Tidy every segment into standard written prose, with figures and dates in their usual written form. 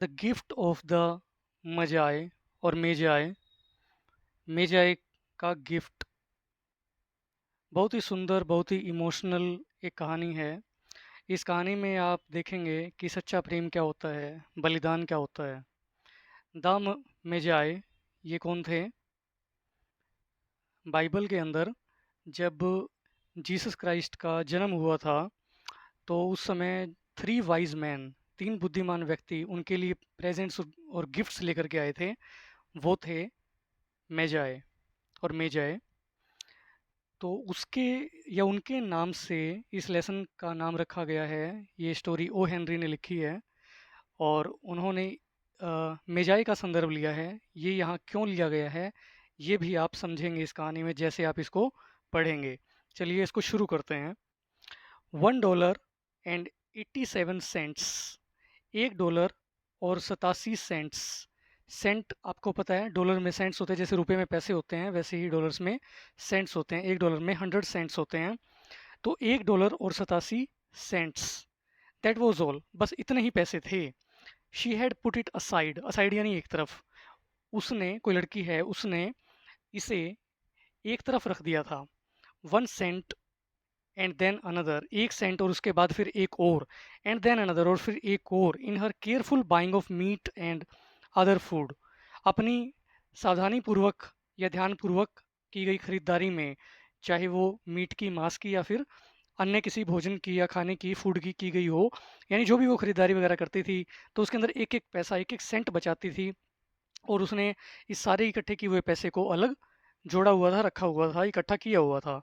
The gift of the मजाए और मेजाए। मेजाए का gift बहुत ही सुंदर, बहुत ही इमोशनल एक कहानी है। इस कहानी में आप देखेंगे कि सच्चा प्रेम क्या होता है, बलिदान क्या होता है। मेजाए ये कौन थे? बाइबल के अंदर जब जीसस क्राइस्ट का जन्म हुआ था तो उस समय थ्री वाइज मैन, तीन बुद्धिमान व्यक्ति उनके लिए प्रेजेंट्स और गिफ्ट्स लेकर के आए थे। वो थे मेजाए और मेजाए। तो उसके या उनके नाम से इस लेसन का नाम रखा गया है। ये स्टोरी ओ हेनरी ने लिखी है और उन्होंने मेजाई का संदर्भ लिया है। ये यहाँ क्यों लिया गया है ये भी आप समझेंगे इस कहानी में जैसे आप इसको पढ़ेंगे। चलिए इसको शुरू करते हैं। $1.87। $1 और 87 सेंट्स। सेंट आपको पता है डॉलर में सेंट्स होते हैं, जैसे रुपए में पैसे होते हैं वैसे ही डॉलर्स में सेंट्स होते हैं। $1 में 100 सेंट्स होते हैं। तो $1 और 87 सेंट्स, दैट वॉज ऑल, बस इतने ही पैसे थे। She had put it aside, aside यानी एक तरफ। उसने, कोई लड़की है, उसने इसे एक तरफ रख दिया था। 1 cent and then another, 1 cent और उसके बाद फिर एक और, एंड देन अनदर और फिर एक और, in her careful buying of meat and other food, अपनी सावधानी पूर्वक या ध्यान पूर्वक की गई खरीदारी में, चाहे वो मीट की, मांस की या फिर अन्य किसी भोजन की या खाने की, फूड की गई हो, यानी जो भी वो खरीदारी वगैरह करती थी तो उसके अंदर एक एक पैसा, एक एक सेंट बचाती थी। और उसने इस सारे इकट्ठे किए हुए पैसे को अलग जोड़ा हुआ था, रखा हुआ था, इकट्ठा किया हुआ था।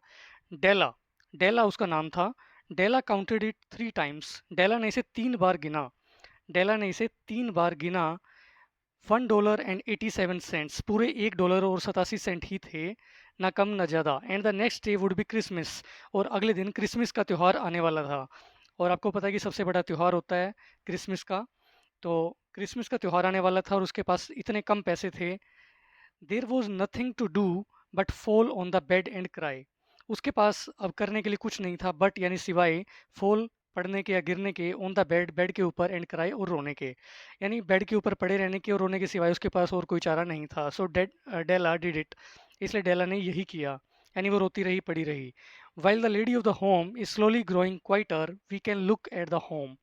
डेला, डेला उसका नाम था। डेला काउंटेड इट 3 टाइम्स, डेला ने इसे 3 बार गिना। डेला ने इसे 3 बार गिना। $1.87, पूरे $1 और 87 ही थे, ना कम ना ज़्यादा। And the next day would be Christmas, और अगले दिन क्रिसमस का त्यौहार आने वाला था। और आपको पता है कि सबसे बड़ा त्यौहार होता है क्रिसमस का। तो क्रिसमस का त्यौहार आने वाला था और उसके पास इतने कम पैसे थे। There was nothing to do but fall on the bed and cry. उसके पास अब करने के लिए कुछ नहीं था, बट यानी सिवाय, फॉल पड़ने के या गिरने के, ऑन द बेड, बेड के ऊपर, एंड क्राई और रोने के, यानी बेड के ऊपर पड़े रहने के और रोने के सिवाय उसके पास और कोई चारा नहीं था। सो डेला डिड इट, इसलिए डेला ने यही किया, यानी वो रोती रही, पड़ी रही। While the lady of the home is slowly growing quieter we can look at the home.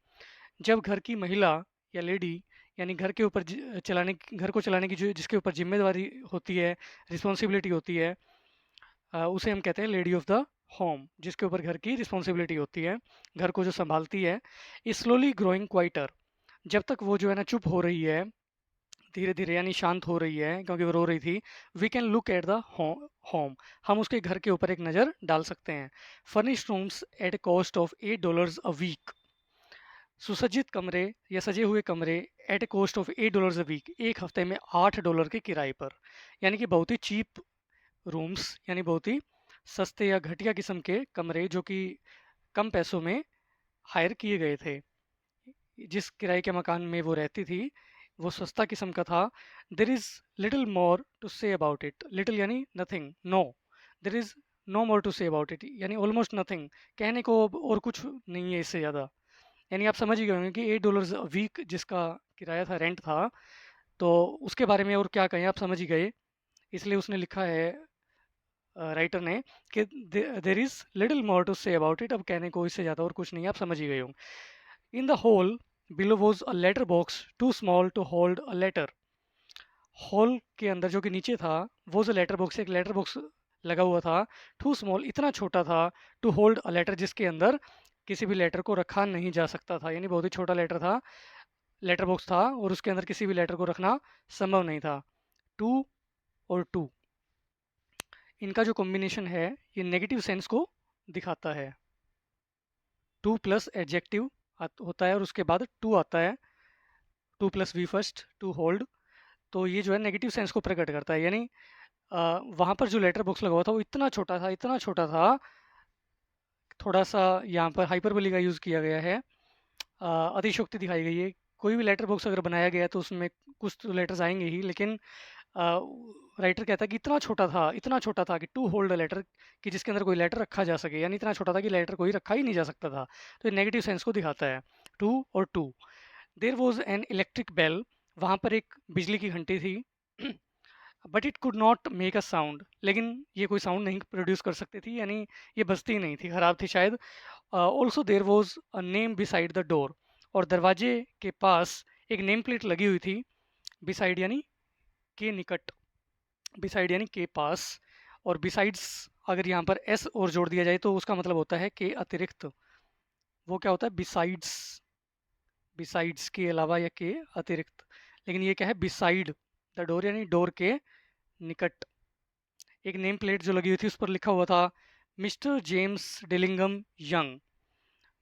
जब घर की महिला या लेडी, यानी घर के ऊपर घर को चलाने की जो जिसके ऊपर जिम्मेदारी होती है, रिस्पॉन्सिबिलिटी होती है, उसे हम कहते हैं लेडी ऑफ द होम, जिसके ऊपर घर की रिस्पॉन्सिबिलिटी होती है, घर को जो संभालती है। स्लोली ग्रोइंग क्वाइटर, जब तक वो जो है ना चुप हो रही है, धीरे धीरे यानी शांत हो रही है क्योंकि वो रो रही थी। We can look at the home, हम उसके घर के ऊपर एक नज़र डाल सकते हैं। Furnished rooms at cost of $8 a week. सुसज्जित कमरे या सजे हुए कमरे at a cost of $8 a week, एक हफ्ते में $8 के किराए पर, यानी कि बहुत ही चीप रूम्स, यानी बहुत ही सस्ते या घटिया किस्म के कमरे जो कि कम पैसों में हायर किए गए थे। जिस किराए के मकान में वो रहती थी वो सस्ता किस्म का था। There is little more to say about it, little यानी nothing, no, there is no more to say about it यानी ऑलमोस्ट नथिंग, कहने को अब और कुछ नहीं है इससे ज़्यादा। यानी आप समझ ही गए होंगे कि $8 वीक जिसका किराया था, रेंट था, तो उसके बारे में और क्या कहें, आप समझ ही गए। इसलिए उसने लिखा है, राइटर ने, कि there is little more to say about it, अब कहने को इससे ज़्यादा और कुछ नहीं है, आप समझ ही गए होंगे। In the hall below was a letter box too small to hold a letter. Hall के अंदर जो कि नीचे था, वॉज अ लेटर बॉक्स, एक लेटर बॉक्स लगा हुआ था। टू स्मॉल, इतना छोटा था, टू होल्ड अ लेटर, जिसके अंदर किसी भी लेटर को रखा नहीं जा सकता था, यानी बहुत ही छोटा लेटर था, लेटर बॉक्स था और उसके अंदर किसी भी लेटर को रखना संभव नहीं था। टू और टू, इनका जो कॉम्बिनेशन है ये नेगेटिव सेंस को दिखाता है। टू प्लस एडजेक्टिव होता है और उसके बाद टू आता है, to plus we first, to hold. तो ये जो है नेगेटिव सेंस को प्रकट करता है, यानी वहाँ पर जो लेटर बॉक्स लगा हुआ था वो इतना छोटा था, इतना छोटा था, थोड़ा सा यहाँ पर हाइपरबोली का यूज़ किया गया है, अतिशयोक्ति दिखाई गई है। कोई भी लेटर बॉक्स अगर बनाया गया है तो उसमें कुछ तो लेटर्स आएंगे ही, लेकिन राइटर कहता है कि इतना छोटा था, इतना छोटा था कि टू होल्ड अ लेटर, कि जिसके अंदर कोई लेटर रखा जा सके, यानी इतना छोटा था कि लेटर कोई रखा ही नहीं जा सकता था। तो ये नेगेटिव सेंस को दिखाता है, टू और too. There was an electric bell, वहाँ पर एक बिजली की घंटी थी। But it could not make a sound, लेकिन ये कोई साउंड नहीं प्रोड्यूस कर सकती थी, यानी ये बजती नहीं थी, ख़राब थी शायद। Also there was a name beside the door, और दरवाजे के पास एक नेम प्लेट लगी हुई थी। बिसाइड यानी के निकट, बिसाइड यानी के पास, और बिसाइड्स अगर यहाँ पर एस और जोड़ दिया जाए तो उसका मतलब होता है के अतिरिक्त। वो क्या होता है? बिसाइड्स, बिसाइड्स के अलावा या के अतिरिक्त। लेकिन ये क्या है? बिसाइड द डोर यानी डोर के निकट। एक नेम प्लेट जो लगी हुई थी उस पर लिखा हुआ था mister James Dillingham Young.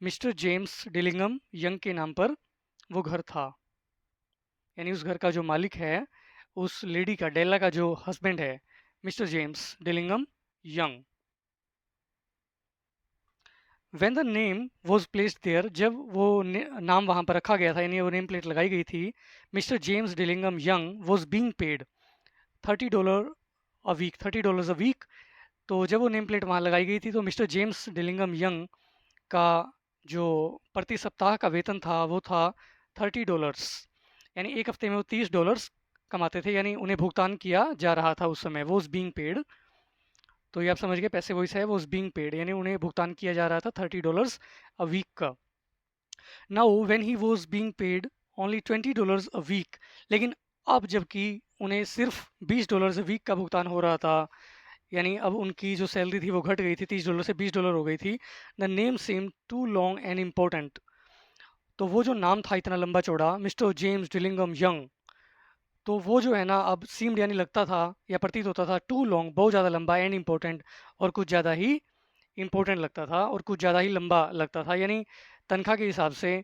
Mister James Dillingham Young के नाम पर वो घर था, यानी उस घर का जो मालिक है, उस लेडी का, डेला का जो हस्बैंड है, mister James Dillingham Young. When the name was placed there, जब वो नाम वहाँ पर रखा गया था, यानी वो नेम प्लेट लगाई गई थी, mister James Dillingham Young was being paid $30 a week, $30 a week. तो जब वो नेम प्लेट वहाँ लगाई गई थी तो मिस्टर जेम्स डिलिंगम यंग का जो प्रति सप्ताह का वेतन था वो था $30, यानी एक हफ्ते में वो $30 कमाते थे, यानी उन्हें भुगतान किया जा रहा था उस समय, वो बीइंग पेड। तो ये आप समझ गए, पैसे वॉइस है, वो बीइंग पेड यानी उन्हें भुगतान किया जा रहा था $30 अ वीक का। Now when he was being paid only $20 a week, लेकिन अब जबकि उन्हें सिर्फ $20 अ वीक का भुगतान हो रहा था, यानी अब उनकी जो सैलरी थी वो घट गई थी, $30 से $20 हो गई थी। The name seem too long and important, तो वो जो नाम था इतना लंबा चौड़ा, मिस्टर जेम्स डिलिंगम यंग, तो वो जो है ना अब सीम्ड यानी लगता था या प्रतीत होता था, टू लॉन्ग बहुत ज़्यादा लंबा, एंड इम्पोर्टेंट और कुछ ज़्यादा ही इम्पोर्टेंट लगता था, और कुछ ज़्यादा ही लंबा लगता था, यानी तनख्वाह के हिसाब से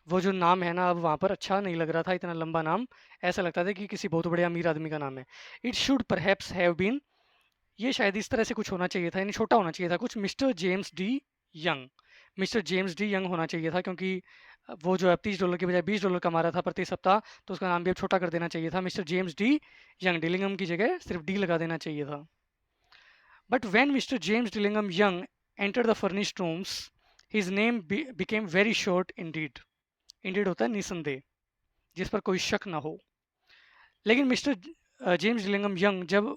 वो जो नाम है ना अब वहाँ पर अच्छा नहीं लग रहा था, इतना लंबा नाम, ऐसा लगता था कि किसी बहुत बड़े अमीर आदमी का नाम है। It should perhaps have been, ये शायद इस तरह से कुछ होना चाहिए था, यानी छोटा होना चाहिए था कुछ, mister James D young, mister James D young होना चाहिए था, क्योंकि वो जो है $30 की बजाय $20 कमा रहा था प्रति सप्ताह, तो उसका नाम भी अब छोटा कर देना चाहिए था, mister James D Young, Dillingham की जगह सिर्फ डी लगा देना चाहिए था। But when mister James Dillingham Young enter the furnished rooms, his name became very short indeed. Indeed होता है निसंदेह, जिस पर कोई शक ना हो। लेकिन मिस्टर जेम्स डिलिंगम यंग जब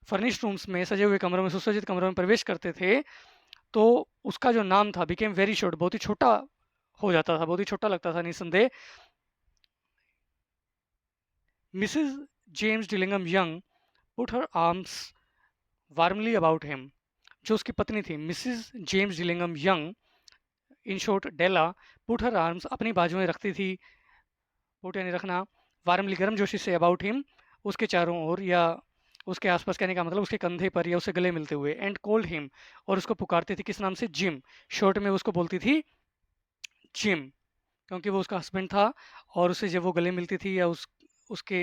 फर्निश्ड रूम्स में, सजे हुए कमरों में, सुसज्जित कमरों में प्रवेश करते थे, तो उसका जो नाम था बिकेम वेरी शॉर्ट, बहुत ही छोटा हो जाता था, बहुत ही छोटा लगता था निसंदेह। Missus James Dillingham Young put her arms warmly about him, जो उसकी पत्नी थी missus James Dillingham Young, in short Della, put her arms अपनी बाजुएं रखती थी, पुट यानी रखना, वार्मली गर्मजोशी से, अबाउट हिम उसके चारों ओर या उसके आसपास, कहने का मतलब उसके कंधे पर या उसे गले मिलते हुए, एंड कोल्ड हिम और उसको पुकारती थी किस नाम से? जिम। शॉर्ट में उसको बोलती थी जिम, क्योंकि वो उसका हस्बैंड था, और उसे जब वो गले मिलती थी या उसके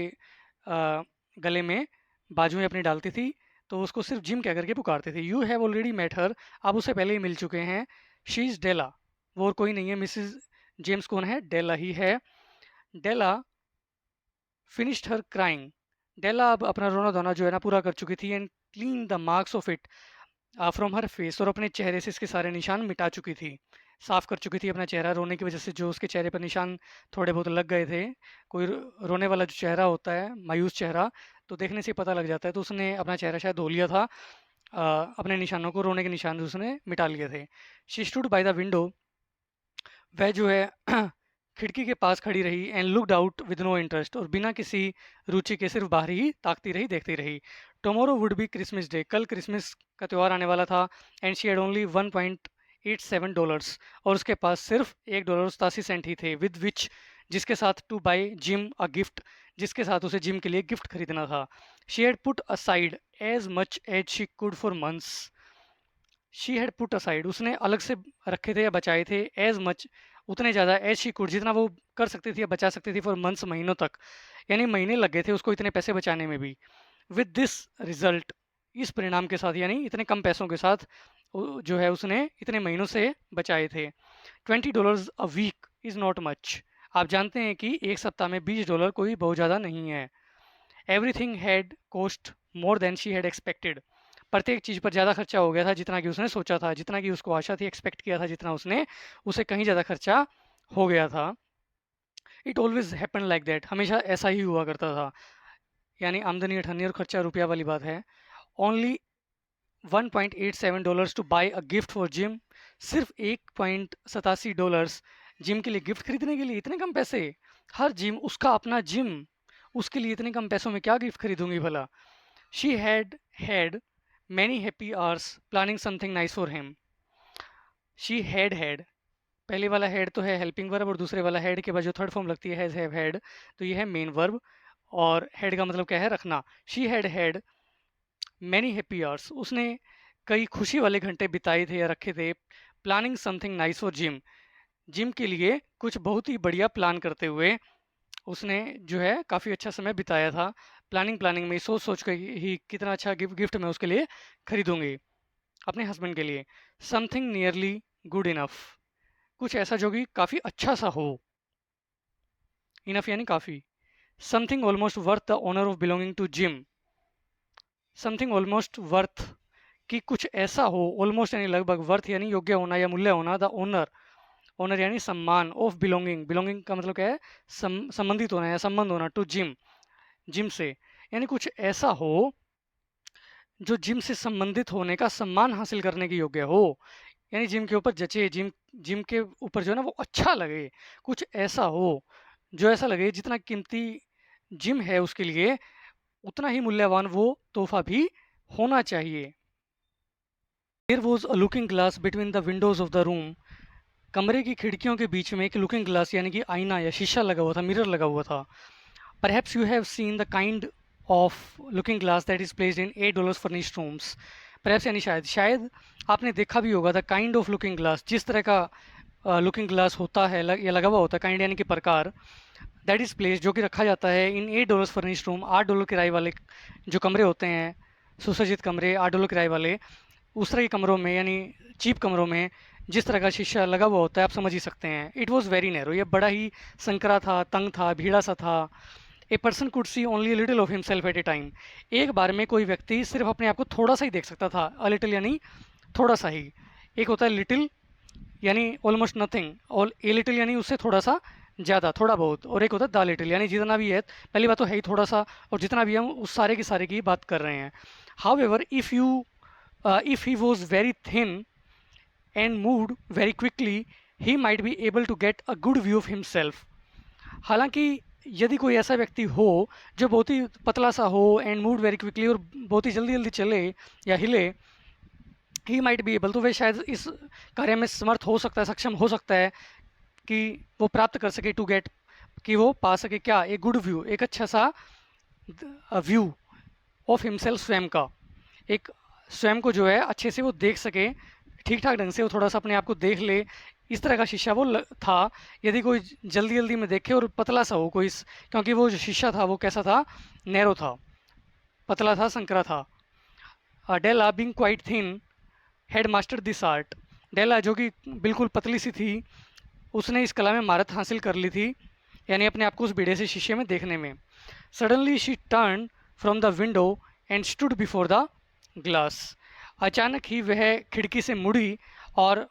गले में बाजुएं अपनी डालती थी, तो उसको सिर्फ जिम कह करके पुकारते थे। You have already met her, आप उससे पहले ही मिल चुके हैं। शी इज़ डेला, वो और कोई नहीं है, मिसिज जेम्स कौन है? डेला ही है। डेला फिनिश्ड हर क्राइंग, डेला अब अपना रोना धोना जो है ना पूरा कर चुकी थी, and clean the marks of it from her face, और अपने चेहरे से इसके सारे निशान मिटा चुकी थी, साफ कर चुकी थी अपना चेहरा, रोने की वजह से जो उसके चेहरे पर निशान थोड़े बहुत लग गए थे। कोई रोने वाला जो चेहरा होता है, मायूस चेहरा, तो देखने से ही पता लग जाता है, तो उसने अपना चेहरा शायद धो लिया था, अपने निशानों को, रोने के निशान उसने मिटा लिए थे। She stood by the window, वह जो है खिड़की के पास खड़ी रही, and looked out with no interest, और बिना किसी रुचि के सिर्फ बाहर ही ताकती रही, देखती रही। Tomorrow would be Christmas day, कल क्रिसमस का त्यौहार आने वाला था, एंड शी हैड ओनली $1.87, और उसके पास सिर्फ $1.87 ही थे, विद विच, जिसके साथ, to buy Jim a gift, जिसके साथ उसे जिम के लिए गिफ्ट खरीदना था। She had put aside as much as she could for months, she had put aside, उसने अलग से रखे थे या बचाए थे, एज मच उतने ज़्यादा, एज शी कुड जितना वो कर सकती थी या बचा सकती थी, फॉर मंथ्स महीनों तक, यानी महीने लग गए थे उसको इतने पैसे बचाने में भी। विद दिस रिजल्ट, इस परिणाम के साथ, यानी इतने कम पैसों के साथ जो है उसने इतने महीनों से बचाए थे। $20 a week is not much, आप जानते हैं कि एक सप्ताह में $20 कोई बहुत ज़्यादा नहीं है। Everything had cost more than she had expected, प्रत्येक चीज़ पर ज़्यादा खर्चा हो गया था जितना कि उसने सोचा था, जितना कि उसको आशा थी, एक्सपेक्ट किया था जितना उसने, उसे कहीं ज़्यादा खर्चा हो गया था। It always happen like that, हमेशा ऐसा ही हुआ करता था। यानी आमदनी अठन्नी और खर्चा रुपया वाली बात है। Only $1.87 to buy a gift for Jim. सिर्फ $1.87 जिम के लिए गिफ्ट खरीदने के लिए, इतने कम पैसे। हर जिम उसका अपना जिम, उसके लिए इतने कम पैसों में क्या गिफ्ट खरीदूंगी भला। She had had many happy hours planning something nice for him. She had, पहले वाला हेड तो है हेल्पिंग वर्ब और दूसरे वाला हेड के बाद जो थर्ड फॉर्म लगती है हैज हैव हैड, तो ये है मेन वर्ब और हेड का मतलब क्या है, रखना। She had many happy hours, उसने कई खुशी वाले घंटे बिताए थे या रखे थे। Planning something nice for Jim, Jim के लिए कुछ बहुत ही बढ़िया प्लान करते हुए उसने जो है काफ़ी अच्छा समय बिताया था। प्लानिंग में सोच सोच कर ही कितना अच्छा गिफ्ट मैं उसके लिए खरीदूंगी अपने हस्बैंड के लिए। समथिंग नियरली गुड इनफ, कुछ ऐसा जो कि काफ़ी अच्छा सा हो। इनफ यानी काफ़ी। Something almost worth the honour of belonging to gym, something almost worth कि कुछ ऐसा हो, ऑलमोस्ट यानी लगभग, वर्थ यानी योग्य होना या मूल्य होना, द ओनर, ओनर यानी सम्मान, ऑफ बिलोंगिंग, बिलोंगिंग का मतलब क्या है, संबंधित होना या संबंध होना, टू जिम, जिम से, यानी कुछ ऐसा हो जो जिम से संबंधित होने का सम्मान हासिल करने के योग्य हो। यानी जिम के ऊपर जचे, जिम जिम के ऊपर जो है ना वो अच्छा लगे, कुछ ऐसा हो जो ऐसा लगे जितना कीमती जिम है उसके लिए उतना ही मूल्यवान वो तोहफा भी होना चाहिए। There was a looking glass between the windows of the room, कमरे की खिड़कियों के बीच में एक लुकिंग ग्लास यानी कि आईना या शीशा लगा हुआ था, मिरर लगा हुआ था। Perhaps you have seen the kind of looking glass that is placed in $8 furnished rooms. Perhaps यानी शायद, शायद आपने देखा भी होगा the kind of looking glass, जिस तरह का लुकिंग ग्लास होता है या लगा हुआ होता है, काइंड यानी कि प्रकार, दैट इज़ प्लेस जो कि रखा जाता है इन $8 फर्निश्ड रूम, $8 किराए वाले जो कमरे होते हैं, सुसज्जित कमरे, $8 किराए वाले, उस तरह के कमरों में यानी चीप कमरों में जिस तरह का शीशा लगा हुआ होता है, आप समझ ही सकते हैं। इट वॉज़ वेरी नैरो, ये बड़ा ही संकरा था, तंग था, भीड़ा सा था। A person could see only little of himself at A time, एक बार में कोई व्यक्ति सिर्फ अपने आप को थोड़ा सा ही देख सकता था। अ लिटिल यानी थोड़ा सा ही, एक होता है लिटिल यानी ऑलमोस्ट नथिंग, और ए लिटिल यानी उससे थोड़ा सा ज़्यादा, थोड़ा बहुत, और एक होता है द लिटिल यानी जितना भी है, पहली बात तो है ही थोड़ा सा, और जितना भी हम उस सारे के सारे की बात कर रहे हैं। How ever if he was very thin and moved very quickly, he might be able to get a good view of himself। हालांकि यदि कोई ऐसा व्यक्ति हो जो बहुत ही पतला सा हो एंड मूव वेरी क्विकली, और बहुत ही जल्दी जल्दी चले या हिले, ही माइट बी एबल, तो वे शायद इस कार्य में समर्थ हो सकता है, सक्षम हो सकता है कि वो प्राप्त कर सके, टू गेट, कि वो पा सके क्या, एक गुड व्यू, एक अच्छा सा व्यू ऑफ हिमसेल्फ, स्वयं का, एक स्वयं को जो है अच्छे से वो देख सके, ठीक ठाक ढंग से वो थोड़ा सा अपने आप को देख ले। इस तरह का शीशा वो था। यदि कोई जल्दी जल्दी में देखे और पतला सा हो कोई, क्योंकि वो जो शीशा था वो कैसा था, नैरो था, पतला था, संकरा था। Della being quite thin had master this art, Della जो कि बिल्कुल पतली सी थी, उसने इस कला में महारत हासिल कर ली थी, यानी अपने आप को उस बेड़े से शीशे में देखने में। Suddenly she turn from the window and stood before the glass, अचानक ही वह खिड़की से मुड़ी और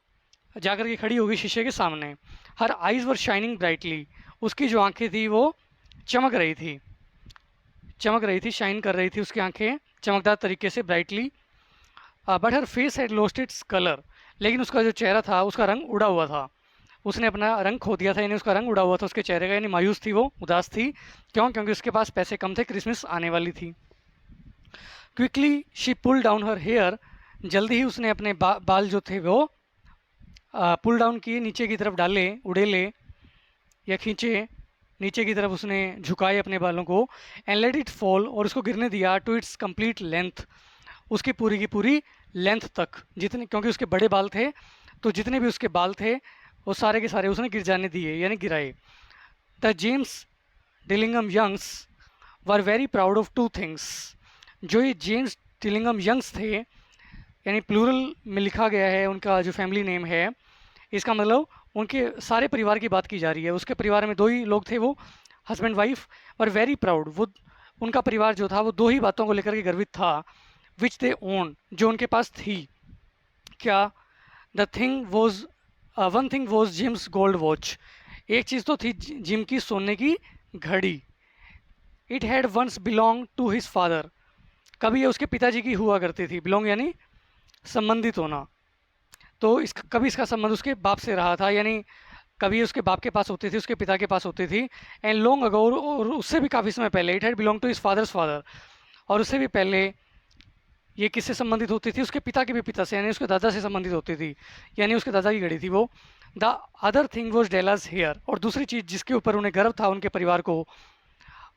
जाकर के खड़ी हो गई शीशे के सामने। हर आइज़ वर शाइनिंग ब्राइटली, उसकी जो आंखें थी वो चमक रही थी, शाइन कर रही थी उसकी आंखें चमकदार तरीके से, brightly. But her face had lost its colour, लेकिन उसका जो चेहरा था उसका रंग उड़ा हुआ था, उसने अपना रंग खो दिया था, यानी उसका रंग उड़ा हुआ था उसके चेहरे का, यानी मायूस थी वो, उदास थी। क्यों? क्योंकि उसके पास पैसे कम थे, क्रिसमस आने वाली थी। Quickly she pull down her hair, जल्दी ही उसने अपने बाल जो थे वो पुल डाउन किए, नीचे की तरफ डाले, उड़ेले या खींचे, नीचे की तरफ उसने झुकाए अपने बालों को। एंड लेट इट फॉल, और उसको गिरने दिया, टू इट्स कंप्लीट लेंथ, उसकी पूरी की पूरी लेंथ तक, जितने, क्योंकि उसके बड़े बाल थे तो जितने भी उसके बाल थे वो सारे के सारे उसने गिर जाने दिए, यानी गिराए। The James Dillingham Youngs were very proud of two things, जो ये जेम्स डिलिंगम यंग्स थे, यानी प्लूरल में लिखा गया है उनका जो फैमिली नेम है, इसका मतलब उनके सारे परिवार की बात की जा रही है। उसके परिवार में दो ही लोग थे, वो हस्बैंड वाइफ, और वेरी प्राउड, वो उनका परिवार जो था वो दो ही बातों को लेकर के गर्वित था, विच दे ओन, जो उनके पास थी। क्या? The thing was one thing was Jim's gold watch, एक चीज़ तो थी जिम की सोने की घड़ी। It had once belong to his father, कभी ये उसके पिताजी की हुआ करती थी। बिलोंग यानी संबंधित होना। तो कभी इसका संबंध उसके बाप से रहा था, यानी कभी उसके बाप के पास होती थी, उसके पिता के पास होती थी। एंड लॉन्ग अगो, और उससे भी काफ़ी समय पहले, it had belong to his father's father, और उससे भी पहले ये किससे संबंधित होती थी? उसके पिता के भी पिता से, यानी उसके दादा से संबंधित होती थी, यानी उसके दादा की घड़ी थी वो। The other thing was Della's hair, और दूसरी चीज़ जिसके ऊपर उन्हें गर्व था उनके परिवार को,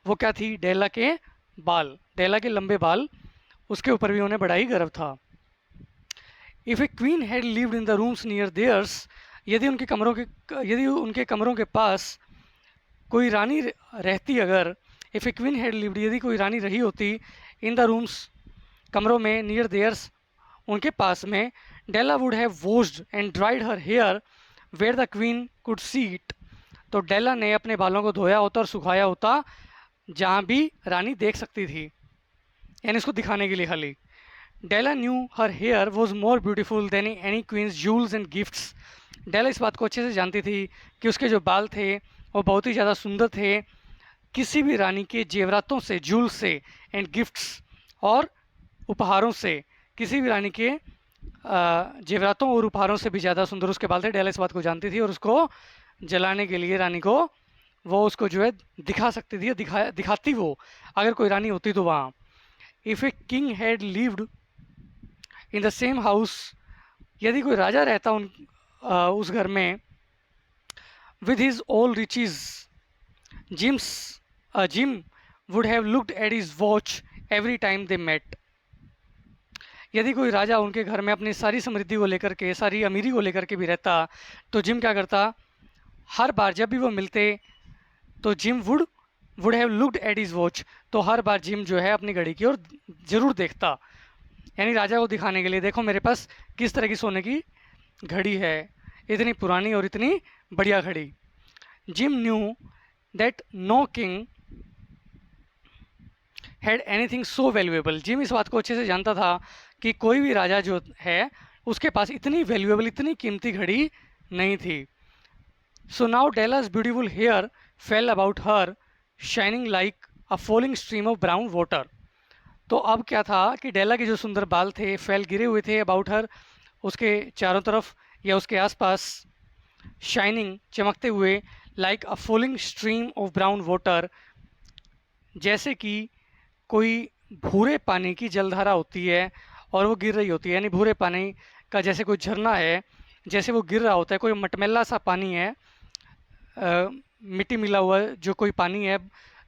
वो क्या थी? डेला के बाल, डेला के लंबे बाल, उसके ऊपर भी उन्हें बड़ा ही गर्व था। If a queen had lived in the rooms near theirs, यदि उनके कमरों के पास कोई रानी रहती, अगर if a queen had lived, यदि कोई रानी रही होती, इन द रूम्स, कमरों में, नियर देयर्स, उनके पास में, Della would have washed and dried her hair where the queen could see it, तो डेला ने अपने बालों को धोया होता और सुखाया होता जहाँ भी रानी देख सकती थी, यानी इसको दिखाने के लिए खाली। Della knew her hair was more beautiful than any queen's jewels and gifts, Della इस बात को अच्छे से जानती थी कि उसके जो बाल थे वो बहुत ही ज़्यादा सुंदर थे किसी भी रानी के जेवरातों से, जूल से, एंड गिफ्ट्स, और उपहारों से, किसी भी रानी के जेवरातों और उपहारों से भी ज़्यादा सुंदर उसके बाल थे। डेला इस बात को जानती थी और उसको जलाने के लिए रानी को, वो उसको जो है दिखा सकती थी, दिखाती वो, अगर कोई रानी होती तो वहाँ। If a king had lived in the same house, यदि कोई राजा रहता उस घर में, with his all riches, Jim would have looked at his watch every time they met, यदि कोई राजा उनके घर में अपनी सारी समृद्धि को लेकर के, सारी अमीरी को लेकर के भी रहता, तो जिम क्या करता? हर बार जब भी वो मिलते तो gym would have looked at his watch, तो हर बार जिम जो है अपनी घड़ी की ओर जरूर देखता, यानी राजा को दिखाने के लिए, देखो मेरे पास किस तरह की सोने की घड़ी है, इतनी पुरानी और इतनी बढ़िया घड़ी। Jim knew that no king had anything so valuable, Jim इस बात को अच्छे से जानता था कि कोई भी राजा जो है उसके पास इतनी वैल्यूएबल, इतनी कीमती घड़ी नहीं थी। So now Della's beautiful hair fell about her shining like a falling stream of brown water, तो अब क्या था कि डेला के जो सुंदर बाल थे, फेल, गिरे हुए थे, अबाउट हर, उसके चारों तरफ या उसके आसपास, शाइनिंग, चमकते हुए, like a falling stream of brown water, जैसे कि कोई भूरे पानी की जलधारा होती है और वो गिर रही होती है, यानी भूरे पानी का जैसे कोई झरना है, जैसे वो गिर रहा होता है, कोई मटमैला सा पानी है, मिट्टी मिला हुआ जो कोई पानी है,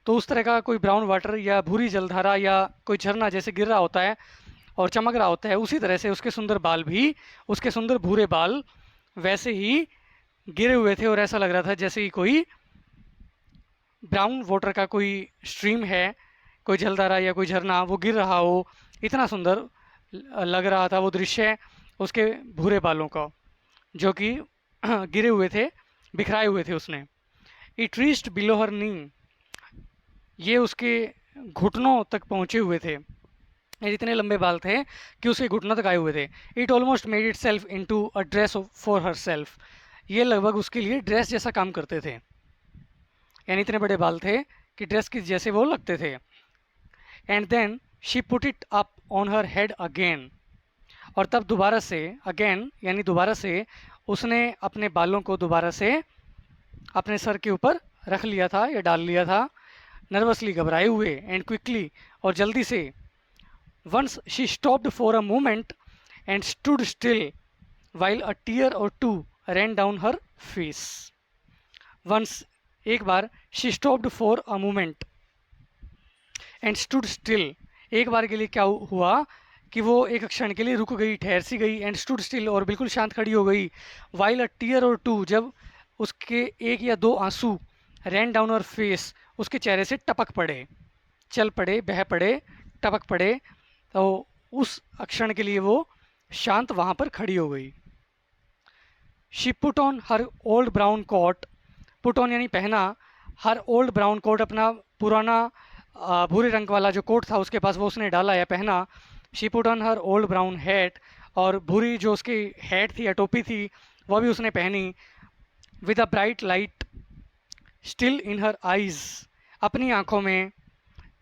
तो उस तरह का कोई ब्राउन वाटर या भूरी जलधारा या कोई झरना जैसे गिर रहा होता है और चमक रहा होता है, उसी तरह से उसके सुंदर बाल भी, उसके सुंदर भूरे बाल वैसे ही गिरे हुए थे, और ऐसा लग रहा था जैसे कि कोई ब्राउन वाटर का कोई स्ट्रीम है, कोई जलधारा या कोई झरना, वो गिर रहा हो, इतना सुंदर लग रहा था वो दृश्य उसके भूरे बालों का, जो कि गिरे हुए थे, बिखराए हुए थे उसने। इट रीच्ड बिलो हर नी, ये उसके घुटनों तक पहुँचे हुए थे, ये इतने लंबे बाल थे कि उसके घुटनों तक आए हुए थे। It almost made itself into a dress for herself, ये लगभग उसके लिए ड्रेस जैसा काम करते थे, यानी इतने बड़े बाल थे कि ड्रेस की जैसे वो लगते थे। And then she put it up on her head again, और तब दोबारा से, अगेन यानी दोबारा से, उसने अपने बालों को दोबारा से अपने सर के ऊपर रख लिया था या डाल लिया था, नर्वसली, घबराए हुए, एंड क्विकली, और जल्दी से। Once she stopped for a moment and stood still while a tear or two ran down her face. Once, एक बार, she stopped for a moment and stood still, एक बार के लिए क्या हुआ कि वो एक क्षण के लिए रुक गई, ठहर सी गई, एंड स्टूड स्टिल, और बिल्कुल शांत खड़ी हो गई, while a tear or to, जब उसके एक या दो आंसू, रैन डाउन हर फेस, उसके चेहरे से टपक पड़े, चल पड़े, बह पड़े, टपक पड़े, तो उस क्षण के लिए वो शांत वहाँ पर खड़ी हो गई। She put on her old brown coat, put on यानी पहना, हर ओल्ड ब्राउन कोट, अपना पुराना भूरे रंग वाला जो कोट था उसके पास, वो उसने डाला या पहना। She put on her old brown hat, और भूरी जो उसकी हैट थी या टोपी थी वो भी उसने पहनी। With a bright light still in her eyes, अपनी आंखों में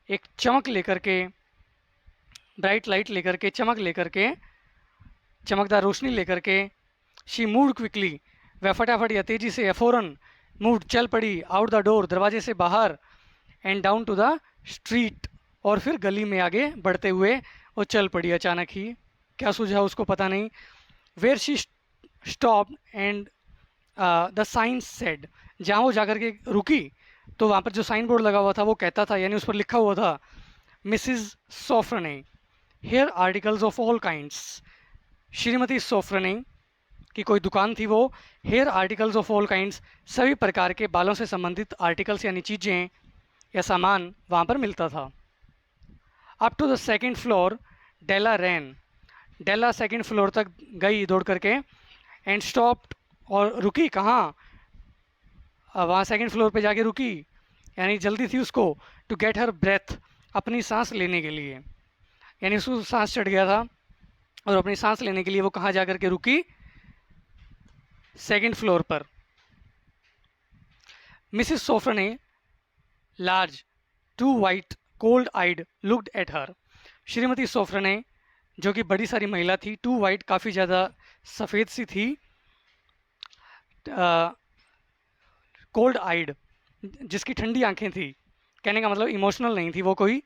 एक चमक लेकर के, ब्राइट लाइट लेकर के, चमक लेकर के, चमकदार रोशनी लेकर के, शी मूव्ड क्विकली, वह फटाफट या तेजी से या फौरन, मूव्ड चल पड़ी, आउट द डोर, दरवाजे से बाहर, and down to the street, और फिर गली में आगे बढ़ते हुए वो चल पड़ी अचानक ही। क्या सूझा उसको पता नहीं। Where she stop and the sign said, जहाँ वो जाकर के रुकी तो वहाँ पर जो साइन बोर्ड लगा हुआ था वो कहता था, यानी उस पर लिखा हुआ था, missus Sofronie, hair articles of all kinds, श्रीमती सोफ्रने की कोई दुकान थी वो, hair articles of all kinds, सभी प्रकार के बालों से संबंधित आर्टिकल्स यानी चीज़ें या सामान वहाँ पर मिलता था। Up to the second floor Della ran, Della second floor तक गई दौड़ करके, एंड स्टॉप्ड, और रुकी कहाँ, वहाँ सेकेंड फ्लोर पे जाके रुकी, यानी जल्दी थी उसको, टू गेट हर ब्रेथ, अपनी सांस लेने के लिए, यानी उसको सांस चढ़ गया था और अपनी सांस लेने के लिए वो कहाँ जा कर के रुकी, सेकेंड फ्लोर पर। Missus Sofronie, large, too white, cold eyed, looked at her, श्रीमती सोफ्रने जो कि बड़ी सारी महिला थी, टू वाइट, काफ़ी ज़्यादा सफ़ेद सी थी, कोल्ड आइड, जिसकी ठंडी आंखें थी, कहने का मतलब इमोशनल नहीं थी वो कोई,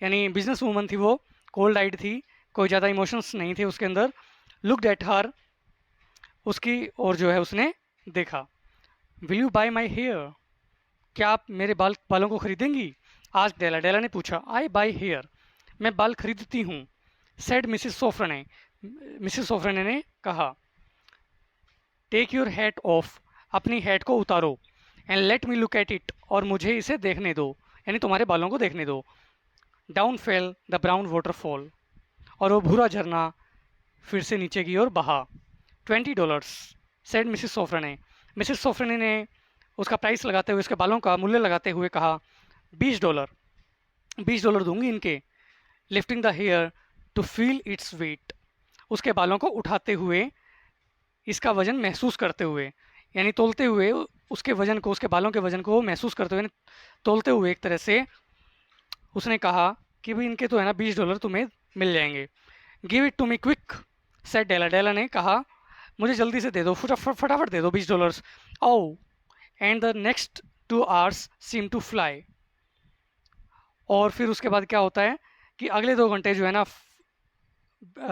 यानी बिजनेस वूमन थी वो, कोल्ड आइड थी, कोई ज़्यादा इमोशंस नहीं थे उसके अंदर। लुक्ड एट हर, उसकी और जो है उसने देखा। Will you buy my hair, क्या आप मेरे बालों को खरीदेंगी, आज डेला, डेला ने पूछा। आई बाय हेयर, मैं बाल खरीदती हूँ, सेड मिसिस सोफ्रने, मिसिस सोफ्रने ने कहा। टेक योर हैट ऑफ, अपनी हैट को उतारो, and let me look at it, और मुझे इसे देखने दो, यानी तुम्हारे बालों को देखने दो। Down fail the brown waterfall, और वो भूरा झरना फिर से नीचे की ओर बहा। $20, सेड मिसिस सोफ्रने, मिसिस सोफ्रने ने उसका प्राइस लगाते हुए, उसके बालों का मूल्य लगाते हुए कहा, $20, $20 दूंगी इनके। Lifting the hair to feel its weight, उसके बालों को उठाते हुए, इसका वजन महसूस करते हुए, यानी तोलते हुए उसके वजन को, उसके बालों के वजन को महसूस करते हुए, तोलते हुए एक तरह से उसने कहा कि भाई इनके तो है ना $20 तुम्हें मिल जाएंगे। Give it to me quick, said Della, Della ने कहा मुझे जल्दी से दे दो, फटाफट दे दो $20। Oh, and the next 2 hours seem to fly, और फिर उसके बाद क्या होता है कि अगले 2 घंटे जो है ना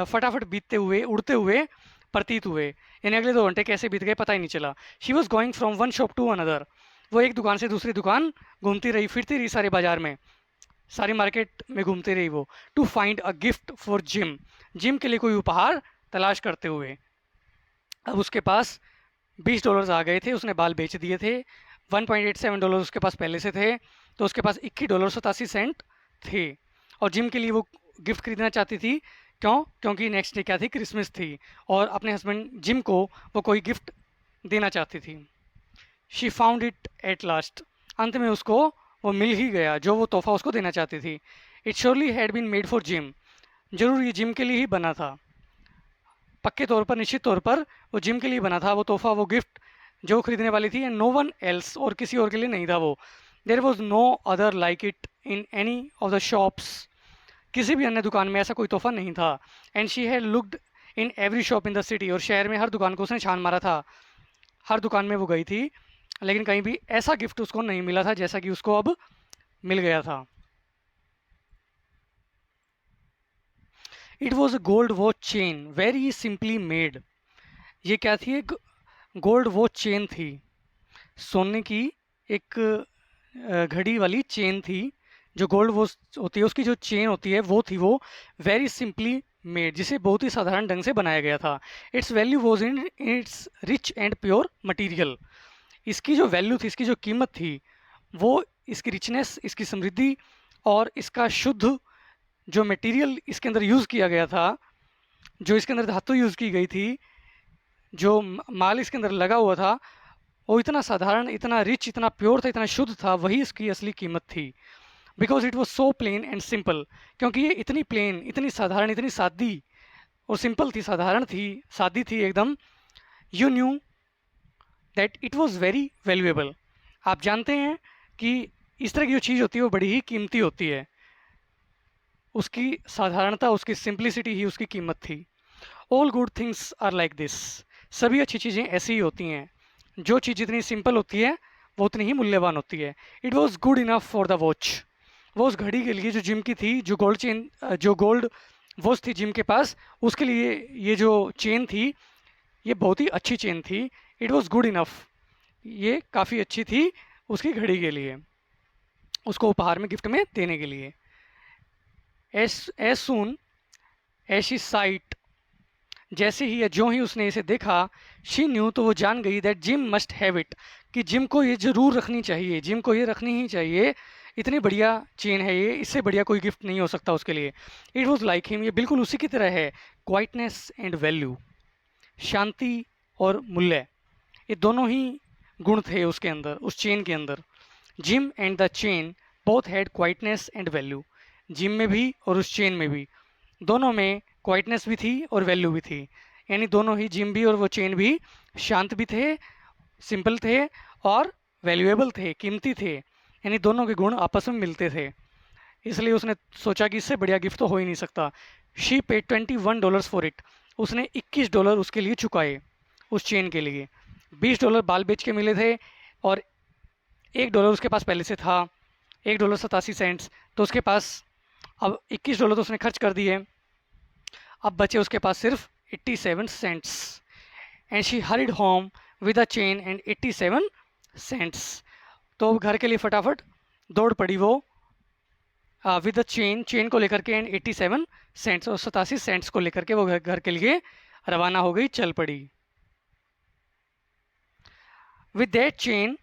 फटाफट बीतते हुए, उड़ते हुए प्रतीत हुए, यानी अगले 2 घंटे कैसे बीत गए पता ही नहीं चला। She was going from one shop to another, वो एक दुकान से दूसरी दुकान घूमती रही, फिरती रही सारे बाजार में, सारी मार्केट में घूमती रही वो, to find a gift for Jim, Jim के लिए कोई उपहार तलाश करते हुए। अब उसके पास $20 आ गए थे, उसने बाल बेच दिए थे, $1.87 उसके पास पहले से थे, तो उसके पास $21.87 थे, और जिम के लिए वो गिफ्ट खरीदना चाहती थी। क्यों? क्योंकि नेक्स्ट डे क्या थी, क्रिसमस थी, और अपने हस्बैंड जिम को वो कोई गिफ्ट देना चाहती थी। She found it at last, अंत में उसको वो मिल ही गया जो वो तोहफा उसको देना चाहती थी। It surely had been made for Jim, जरूर ये जिम के लिए ही बना था, पक्के तौर पर, निश्चित तौर पर वो जिम के लिए बना था वो तोहफा, वो गिफ्ट जो वो खरीदने वाली थी, एंड नो वन एल्स, और किसी और के लिए नहीं था वो। There was no other like it in any of the shops, किसी भी अन्य दुकान में ऐसा कोई तोहफा नहीं था। And she had looked in every shop in the city, और शहर में हर दुकान को उसने छान मारा था, हर दुकान में वो गई थी, लेकिन कहीं भी ऐसा गिफ्ट उसको नहीं मिला था जैसा कि उसको अब मिल गया था। It was a gold watch chain, very simply made, ये क्या थी, एक गोल्ड वॉच चेन थी, सोने की एक घड़ी वाली चेन थी, जो गोल्ड वॉच होती है उसकी जो चेन होती है वो थी वो, वेरी सिंपली मेड, जिसे बहुत ही साधारण ढंग से बनाया गया था। It's value was in its rich and pure material, इसकी जो वैल्यू थी, इसकी जो कीमत थी, वो इसकी रिचनेस, इसकी समृद्धि, और इसका शुद्ध जो मटेरियल इसके अंदर यूज़ किया गया था, जो इसके अंदर धातु यूज़ की गई थी, जो माल इसके अंदर लगा हुआ था, वो इतना साधारण, इतना रिच, इतना प्योर था, इतना शुद्ध था, वही इसकी असली कीमत थी। Because it was so plain and simple, क्योंकि ये इतनी प्लेन, इतनी साधारण, इतनी सादी और सिंपल थी, साधारण थी, सादी थी एकदम। You knew that it was very valuable, आप जानते हैं कि इस तरह की जो चीज़ होती है वो बड़ी ही कीमती होती है, उसकी साधारणता, उसकी सिंप्लिसिटी ही उसकी कीमत थी। All good things are like this, सभी अच्छी चीज़ें ऐसी ही होती हैं। जो चीज़ जितनी सिंपल होती है वो उतनी ही मूल्यवान होती है। It was good enough for the watch, वो उस घड़ी के लिए जो जिम की थी, जो गोल्ड चेन, जो गोल्ड वॉच थी जिम के पास, उसके लिए ये जो चेन थी ये बहुत ही अच्छी चेन थी। इट वॉज गुड इनफ, ये काफ़ी अच्छी थी उसकी घड़ी के लिए, उसको उपहार में गिफ्ट में देने के लिए। As soon as she sight, जैसे ही या जो ही उसने इसे देखा, शी न्यू, तो वो जान गई that gym must have it, कि जिम को ये ज़रूर रखनी चाहिए, जिम को ये रखनी ही चाहिए। इतनी बढ़िया चेन है ये, इससे बढ़िया कोई गिफ्ट नहीं हो सकता उसके लिए। इट वॉज लाइक हिम, ये बिल्कुल उसी की तरह है। क्वाइटनेस एंड वैल्यू, शांति और मूल्य, ये दोनों ही गुण थे उसके अंदर, उस चेन के अंदर। Gym and the chain both had quietness and value, gym में भी और उस चेन में भी, दोनों में क्वाइटनेस भी थी और वैल्यू भी थी। यानी दोनों ही, जिम भी और वो चेन भी, शांत भी थे, सिंपल थे और वैल्यूएबल थे, कीमती थे। यानी दोनों के गुण आपस में मिलते थे। इसलिए उसने सोचा कि इससे बढ़िया गिफ्ट तो हो ही नहीं सकता। शी पेड $21 फॉर इट, उसने $21 उसके लिए चुकाए, उस चेन के लिए। $20 बाल बेच के मिले थे और $1 उसके पास पहले से था, $1.87। तो उसके पास अब $21 तो उसने खर्च कर दिए, अब बचे उसके पास सिर्फ 87 cents. And she hurried home with a chain and 87 cents, तो घर के लिए फटाफट दौड़ पड़ी वो, विद अ चेन, चेन को लेकर के, एंड 87 सेंट्स, और 87 सेंट्स को लेकर के वो घर के लिए रवाना हो गई, चल पड़ी। With that chain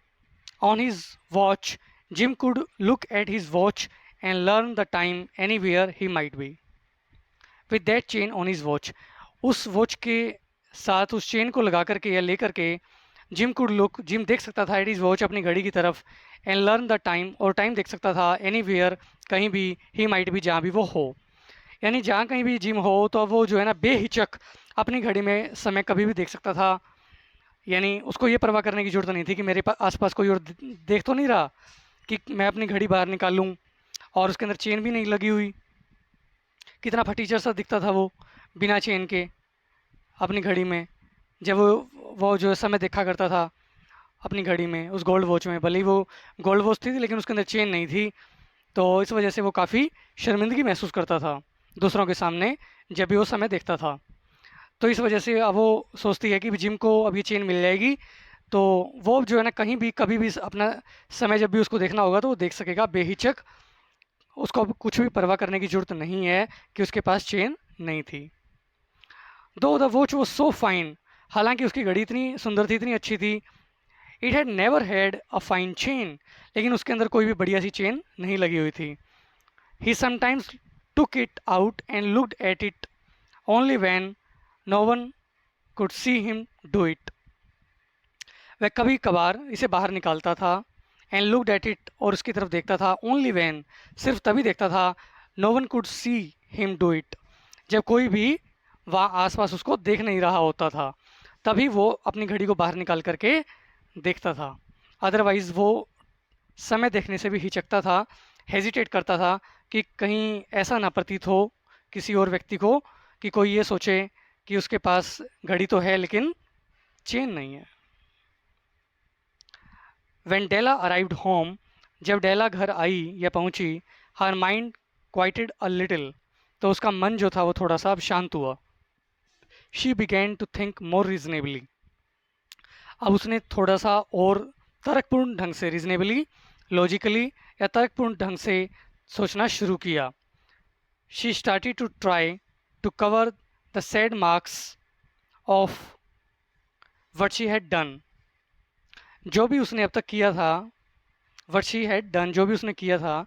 on his watch, gym could look at his watch and learn the time anywhere he might be. With that chain on his watch, उस वॉच के साथ, उस चेन को लगा करके या लेकर के, जिम कुड लुक, जिम देख सकता था, एट इज वॉच, अपनी घड़ी की तरफ, एंड लर्न द टाइम, और टाइम देख सकता था, एनीवेयर, कहीं भी, ही माइट भी, जहाँ भी वो हो। यानी जहाँ कहीं भी जिम हो तो वो जो है ना बेहिचक अपनी घड़ी में समय कभी भी देख सकता था। यानी उसको ये परवाह करने की जरूरत नहीं थी कि मेरे पास आसपास कोई और देख तो नहीं रहा, कि मैं अपनी घड़ी बाहर निकालूं और उसके अंदर चेन भी नहीं लगी हुई। कितना फटीचर सा दिखता था वो बिना चेन के अपनी घड़ी में, जब वो जो समय देखा करता था अपनी घड़ी में, उस गोल्ड वॉच में। भले ही वो गोल्ड वॉच थी लेकिन उसके अंदर चेन नहीं थी, तो इस वजह से वो काफ़ी शर्मिंदगी महसूस करता था दूसरों के सामने जब भी वो समय देखता था। तो इस वजह से अब वो सोचती है कि जिम को अब ये चेन मिल जाएगी, तो वो जो है ना कहीं भी कभी भी अपना समय जब भी उसको देखना होगा तो वो देख सकेगा बेहिचक, उसको अब कुछ भी परवाह करने की ज़रूरत नहीं है कि उसके पास चेन नहीं थी। दो the watch was so fine, हालांकि उसकी घड़ी इतनी सुंदर थी, इतनी अच्छी थी। It had never had a fine chain, लेकिन उसके अंदर कोई भी बढ़िया सी चेन नहीं लगी हुई थी। He sometimes took it out and looked at it only when no one could see him do it, वह कभी कभार इसे बाहर निकालता था, एंड लुकड एट इट, और उसकी तरफ देखता था, ओनली वैन, सिर्फ तभी देखता था, no one could see him do it, जब कोई भी वहाँ आसपास उसको देख नहीं रहा होता था, तभी वो अपनी घड़ी को बाहर निकाल करके देखता था। अदरवाइज़ वो समय देखने से भी हिचकता था, हेजिटेट करता था कि कहीं ऐसा ना प्रतीत हो किसी और व्यक्ति को कि कोई ये सोचे कि उसके पास घड़ी तो है लेकिन चेन नहीं है। When डेला अराइव्ड होम, जब डेला घर आई या पहुंची, हर माइंड क्वाइटेड अ लिटिल, तो उसका मन जो था वो थोड़ा सा अब शांत हुआ। She began to think more reasonably, अब उसने थोड़ा सा और तर्कपूर्ण ढंग से, रीजनेबली, लॉजिकली या तर्कपूर्ण ढंग से सोचना शुरू किया। She started to try to cover the sad marks of what she had done, जो भी उसने अब तक किया था, वट शी हैड डन, जो भी उसने किया था,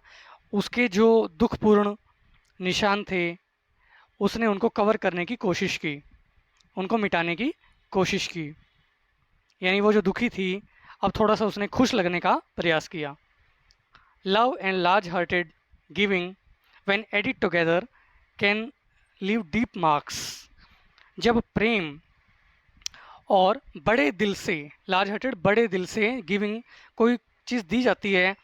उसके जो दुखपूर्ण निशान थे, उसने उनको कवर करने की कोशिश की, उनको मिटाने की कोशिश की। यानी वो जो दुखी थी, अब थोड़ा सा उसने खुश लगने का प्रयास किया। Love and large hearted giving when added together can leave deep marks, जब प्रेम और बड़े दिल से, लार्ज हार्टेड, बड़े दिल से, गिविंग, कोई चीज़ दी जाती है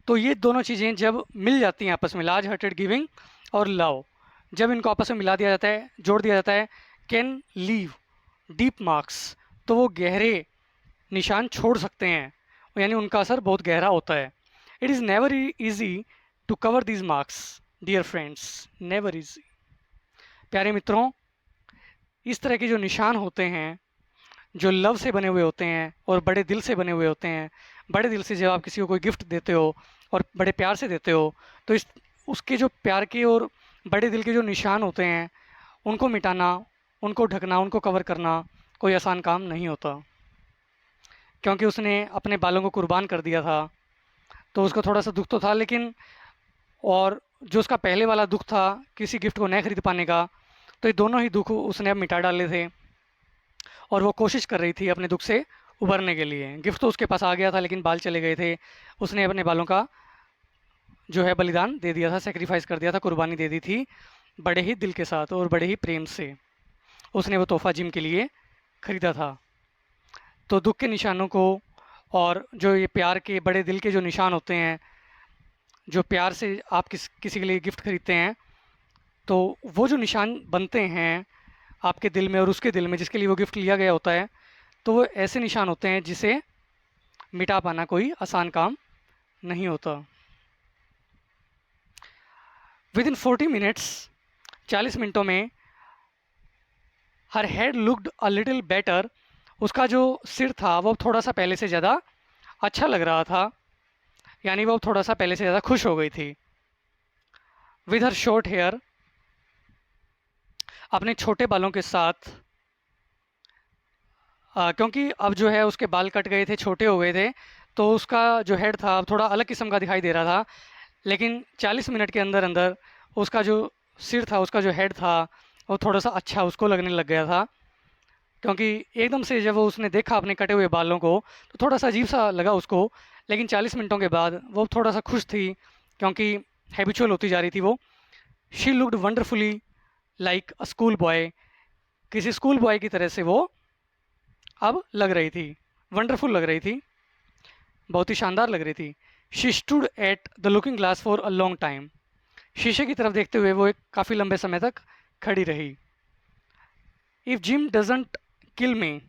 तो ये दोनों चीज़ें जब मिल जाती हैं आपस में, लार्ज हार्टेड गिविंग और लव, जब इनको आपस में मिला दिया जाता है, जोड़ दिया जाता है, कैन लीव डीप मार्क्स, तो वो गहरे निशान छोड़ सकते हैं, यानी उनका असर बहुत गहरा होता है। It is never easy to cover these marks dear friends, never easy. प्यारे मित्रों, इस तरह के जो निशान होते हैं जो लव से बने हुए होते हैं और बड़े दिल से बने हुए होते हैं, बड़े दिल से जब आप किसी को कोई गिफ्ट देते हो और बड़े प्यार से देते हो, तो इस उसके जो प्यार के और बड़े दिल के जो निशान होते हैं उनको मिटाना, उनको ढकना, उनको कवर करना कोई आसान काम नहीं होता, क्योंकि उसने अपने बालों को कुर्बान कर दिया था। तो उसको थोड़ा सा दुख तो था, लेकिन और जो उसका पहले वाला दुख था किसी गिफ्ट को नहीं खरीद पाने का, तो ये दोनों ही दुख उसने अब मिटा डाले थे और वो कोशिश कर रही थी अपने दुख से उभरने के लिए। गिफ्ट तो उसके पास आ गया था लेकिन बाल चले गए थे। उसने अपने बालों का जो है बलिदान दे दिया था, सेक्रीफाइस कर दिया था, कुर्बानी दे दी थी बड़े ही दिल के साथ और बड़े ही प्रेम से। उसने वो तोहफ़ा जिम के लिए ख़रीदा था। तो दुख के निशानों को और जो ये प्यार के बड़े दिल के जो निशान होते हैं, जो प्यार से आप किसी के लिए गिफ्ट खरीदते हैं, तो वो जो निशान बनते हैं आपके दिल में और उसके दिल में जिसके लिए वो गिफ्ट लिया गया होता है, तो वो ऐसे निशान होते हैं जिसे मिटा पाना कोई आसान काम नहीं होता। विद इन 40 मिनट्स, 40 मिनटों में, हर head looked a little better, उसका जो सिर था वो थोड़ा सा पहले से ज़्यादा अच्छा लग रहा था, यानी वो थोड़ा सा पहले से ज़्यादा खुश हो गई थी। विद हर शॉर्ट हेयर, अपने छोटे बालों के साथ, क्योंकि अब जो है उसके बाल कट गए थे, छोटे हो गए थे, तो उसका जो हेड था अब थोड़ा अलग किस्म का दिखाई दे रहा था। लेकिन 40 मिनट के अंदर अंदर उसका जो सिर था, उसका जो हेड था, वो थोड़ा सा अच्छा उसको लगने लग गया था, क्योंकि एकदम से जब वो उसने देखा अपने कटे हुए बालों को तो थोड़ा सा अजीब सा लगा उसको। लेकिन 40 मिनटों के बाद वो थोड़ा सा खुश थी, क्योंकि हैबिचुअल होती जा रही थी वो। She looked wonderfully like a school boy, किसी स्कूल बॉय की तरह से वो अब लग रही थी, वंडरफुल लग रही थी, बहुत ही शानदार लग रही थी। She stood at the looking glass for a long time, शीशे की तरफ देखते हुए वो एक काफ़ी लंबे समय तक खड़ी रही। इफ़ जिम डजेंट किल मी,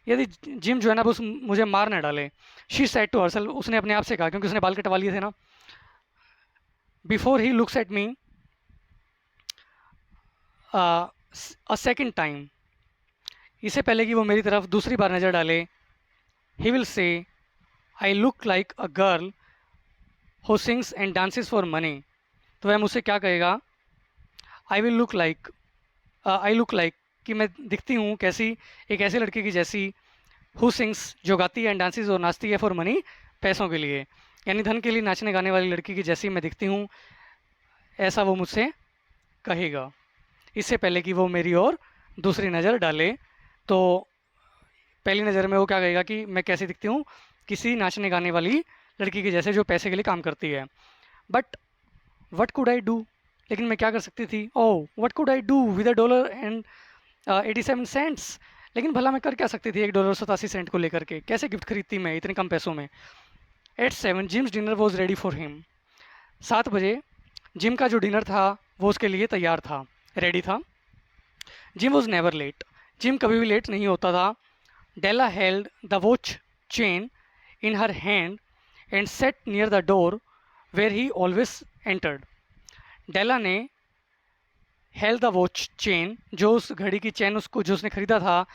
यदि जिम जो है ना बस मुझे मार न डाले, शी सेड टू हरसेल्फ, उसने अपने आप से कहा, क्योंकि उसने बाल कटवा लिए थे ना। Before he looks at me a second time, इससे पहले कि वो मेरी तरफ दूसरी बार नज़र डाले, he will say I look like a girl who sings and dances for money, तो वह मुझसे क्या कहेगा, I will look like, I look like, कि मैं दिखती हूँ कैसी, एक ऐसे लड़के की जैसी, हु सिंग्स, जो गाती है, एंड डांसेस, और नाचती है, फॉर मनी, पैसों के लिए, यानी धन के लिए नाचने गाने वाली लड़की की जैसी मैं दिखती हूँ, ऐसा वो मुझसे कहेगा, इससे पहले कि वो मेरी ओर दूसरी नज़र डाले। तो पहली नज़र में वो क्या कहेगा कि मैं कैसी दिखती हूँ, किसी नाचने गाने वाली लड़की की जैसे जो पैसे के लिए काम करती है। But what could I do, लेकिन मैं क्या कर सकती थी, oh what could I do with $1 and 87 cents, लेकिन भला मैं कर क्या सकती थी $1.87 को लेकर के, कैसे गिफ्ट खरीदती मैं इतने कम पैसों में। At 7 Jim's dinner was ready for him, 7 बजे जिम का जो डिनर था वो उसके लिए तैयार था, रेडी था। Jim was never late, Jim कभी भी लेट नहीं होता था। Della held the watch chain in her hand and sat near the door where he always entered, Della ने हेल्ड द वॉच चेन, जो उस घड़ी की चैन उसको जो उसने ख़रीदा था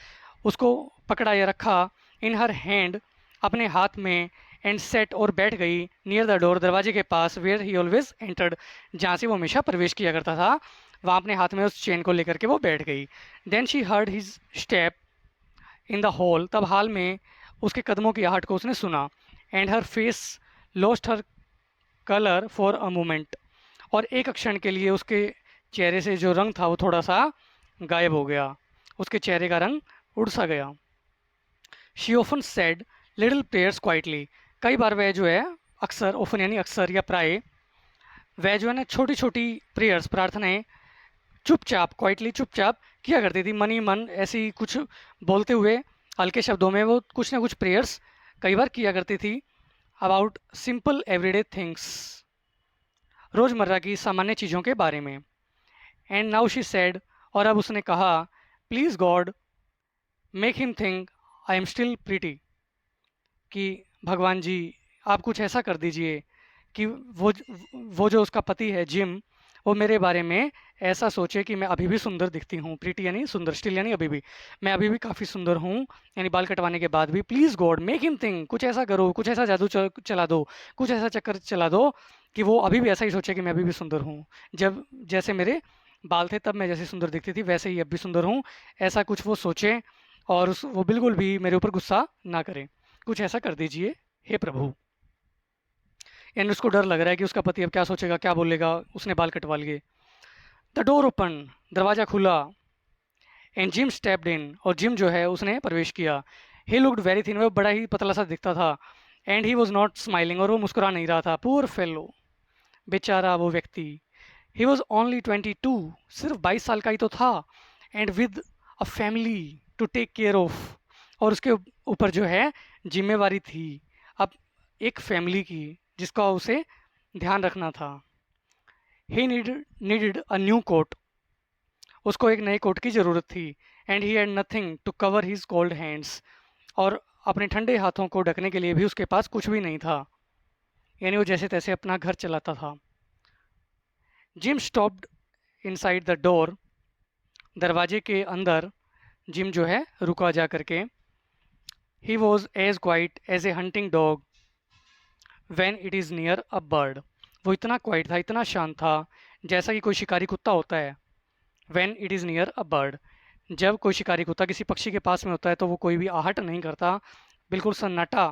उसको पकड़ा या रखा, इन हर हैंड, अपने हाथ में, एंड सेट, और बैठ गई, नियर द डोर, दरवाजे के पास, वेयर ही ऑलवेज एंटर्ड, जहाँ से वो हमेशा प्रवेश किया करता था, वहाँ अपने हाथ में उस चेन को लेकर के वो बैठ गई। Then she heard his step in the hall, तब हाल में उसके कदमों की आहट को उसने सुना। And her face lost her colour for a moment, और एक क्षण के लिए उसके चेहरे से जो रंग था वो थोड़ा सा गायब हो गया, उसके चेहरे का रंग उड़ सा गया। She often said little prayers quietly, कई बार वह जो है अक्सर, ऑफन यानी अक्सर या प्राय, वह जो है ना छोटी छोटी प्रेयर्स, प्रार्थनाएं, चुपचाप, क्वाइटली, चुपचाप किया करती थी, मन ही मन ऐसी कुछ बोलते हुए हल्के शब्दों में वो कुछ ना कुछ प्रेयर्स कई बार किया करती थी। अबाउट सिंपल एवरीडे थिंग्स, रोज़मर्रा की सामान्य चीज़ों के बारे में। एंड नाउ शी सेड, और अब उसने कहा, please God make him think I am still pretty, कि भगवान जी आप कुछ ऐसा कर दीजिए कि वो जो उसका पति है जिम, वो मेरे बारे में ऐसा सोचे कि मैं अभी भी सुंदर दिखती हूँ। प्रीटी यानी सुंदर, स्टिल यानी अभी भी, मैं अभी भी काफ़ी सुंदर हूँ, यानी बाल कटवाने के बाद भी। Please God make him think, कुछ ऐसा करो, कुछ ऐसा जादू चला दो, कुछ ऐसा चक्कर चला दो कि वो अभी भी ऐसा ही सोचे कि मैं अभी भी सुंदर हूँ। जब जैसे मेरे बाल थे तब मैं जैसे सुंदर दिखती थी, वैसे ही अब भी सुंदर हूँ। ऐसा कुछ वो सोचे, और वो बिल्कुल भी मेरे ऊपर गुस्सा ना करे। कुछ ऐसा कर दीजिए हे प्रभु। यानी उसको डर लग रहा है कि उसका पति अब क्या सोचेगा, क्या बोलेगा, उसने बाल कटवा लिए। द डोर ओपन, दरवाज़ा खुला। एंड जिम स्टेप्ड इन, और जिम जो है उसने प्रवेश किया। ही लुक्ड वेरी थिन, वो बड़ा ही पतला सा दिखता था। And he was not smiling, और वो मुस्कुरा नहीं रहा था। पुअर फेलो, बेचारा वो व्यक्ति। ही वॉज ओनली 22, सिर्फ 22 साल का ही तो था। And with a family to take care of, और उसके ऊपर जो है जिम्मेवारी थी अब एक फैमिली की, जिसका उसे ध्यान रखना था। He needed a new coat, उसको एक नए कोट की ज़रूरत थी। And he had nothing to cover his cold hands, और अपने ठंडे हाथों को ढकने के लिए भी उसके पास कुछ भी नहीं था। यानी वो जैसे तैसे अपना घर चलाता था। Jim stopped inside the door, दरवाजे के अंदर जिम जो है रुका जा करके। He was as quiet as a hunting dog when it is near a bird, वो इतना क्वाइट था, इतना शांत था, जैसा कि कोई शिकारी कुत्ता होता है। When it is near a bird, जब कोई शिकारी कुत्ता किसी पक्षी के पास में होता है तो वो कोई भी आहट नहीं करता, बिल्कुल सन्नाटा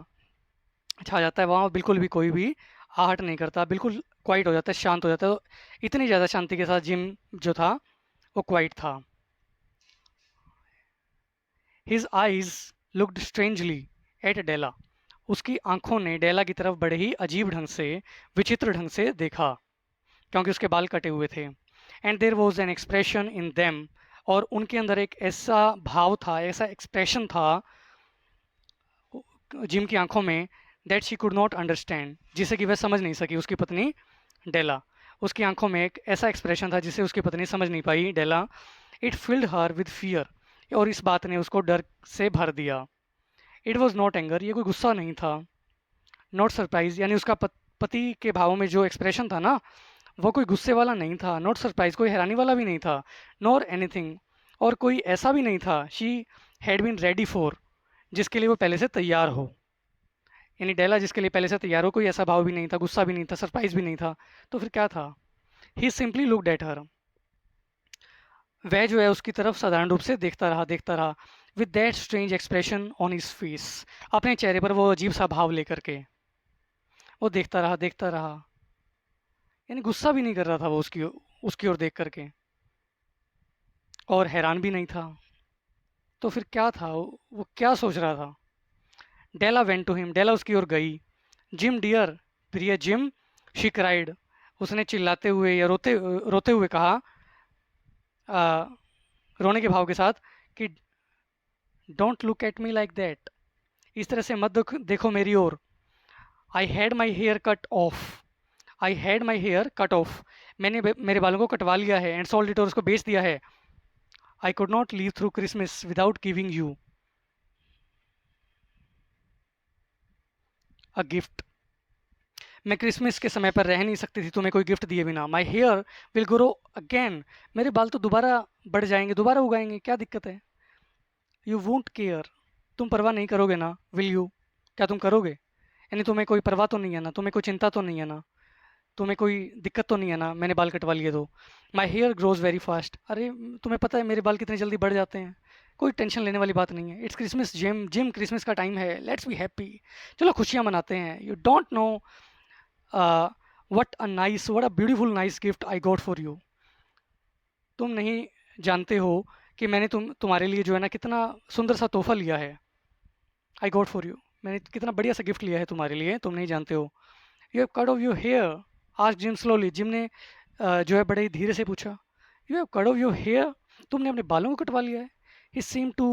छा जाता है वहाँ, बिल्कुल भी कोई भी आहट नहीं करता, बिल्कुल क्वाइट हो जाता है, शांत हो जाता है। तो इतनी ज़्यादा शांति के साथ जिम जो था वो क्वाइट था। His eyes looked strangely at Della, उसकी आंखों ने डेला की तरफ बड़े ही अजीब ढंग से, विचित्र ढंग से देखा, क्योंकि उसके बाल कटे हुए थे। And there was an expression in them, और उनके अंदर एक ऐसा भाव था, ऐसा एक्सप्रेशन था जिम की आंखों में, that she could not understand, जिसे कि वह समझ नहीं सकी, उसकी पत्नी डेला। उसकी आंखों में एक ऐसा एक्सप्रेशन था जिसे उसकी पत्नी समझ नहीं पाई, Della. It filled her with fear, और इस बात ने उसको डर से भर दिया। इट वॉज नॉट एंगर, ये कोई गुस्सा नहीं था। नॉट सरप्राइज, यानी उसका पति के भावों में जो एक्सप्रेशन था ना, वो कोई गुस्से वाला नहीं था। नॉट सरप्राइज, कोई हैरानी वाला भी नहीं था। नॉर एनीथिंग, और कोई ऐसा भी नहीं था। She had been ready for, जिसके लिए वो पहले से तैयार हो। यानी डेला जिसके लिए पहले से तैयार हो, कोई ऐसा भाव भी नहीं था, गुस्सा भी नहीं था, सरप्राइज भी नहीं था। तो फिर क्या था? ही सिंपली लुक्ड एट हर, वह जो है उसकी तरफ साधारण रूप से देखता रहा। With that strange expression on his face, अपने चेहरे पर वो अजीब सा भाव लेकर के वो देखता रहा। यानी गुस्सा भी नहीं कर रहा था वो उसकी ओर देख करके, और हैरान भी नहीं था। तो फिर क्या था? वो क्या सोच रहा था? डेला वेंट टू हिम, डेला उसकी ओर गई। जिम डियर, प्रिय जिम, शी क्राइड, उसने चिल्लाते हुए या रोते रोते हुए कहा, आ, रोने के भाव के साथ, कि don't look at me like that, इस तरह से मत देखो मेरी ओर। I had my hair cut off, I had my hair cut off, मैंने मेरे बालों को कटवा लिया है। एंड सोल्ड इट, और उसको बेच दिया है। I could not leave through Christmas without giving you a gift, मैं क्रिसमस के समय पर रह नहीं सकती थी तुम्हें कोई गिफ्ट दिए बिना। My hair will grow again, मेरे बाल तो दोबारा बढ़ जाएंगे, दोबारा उगाएंगे, क्या दिक्कत है? यू वोंट केयर, तुम परवाह नहीं करोगे ना? विल यू, क्या तुम करोगे? यानी तुम्हें कोई परवाह तो नहीं है ना, तुम्हें कोई चिंता तो नहीं है ना, तुम्हें कोई दिक्कत तो नहीं है ना मैंने बाल कटवा लिए तो? My hair grows very fast, अरे तुम्हें पता है मेरे बाल कितनी जल्दी बढ़ जाते हैं, कोई टेंशन लेने वाली बात नहीं है। It's Christmas gym, gym Christmas का टाइम है, लेट्स बी हैप्पी, चलो खुशियाँ मनाते हैं। You don't know what a beautiful nice gift I got for you, तुम नहीं जानते हो कि मैंने तुम्हारे लिए जो है ना कितना सुंदर सा तोहफा लिया है। आई गॉट फॉर यू, मैंने कितना बढ़िया सा गिफ्ट लिया है तुम्हारे लिए, तुम नहीं जानते हो। You have cut off your hair, आज जिम स्लोली, जिम ने जो है बड़े ही धीरे से पूछा, you have cut off your hair, तुमने अपने बालों को कटवा लिया है। He seem to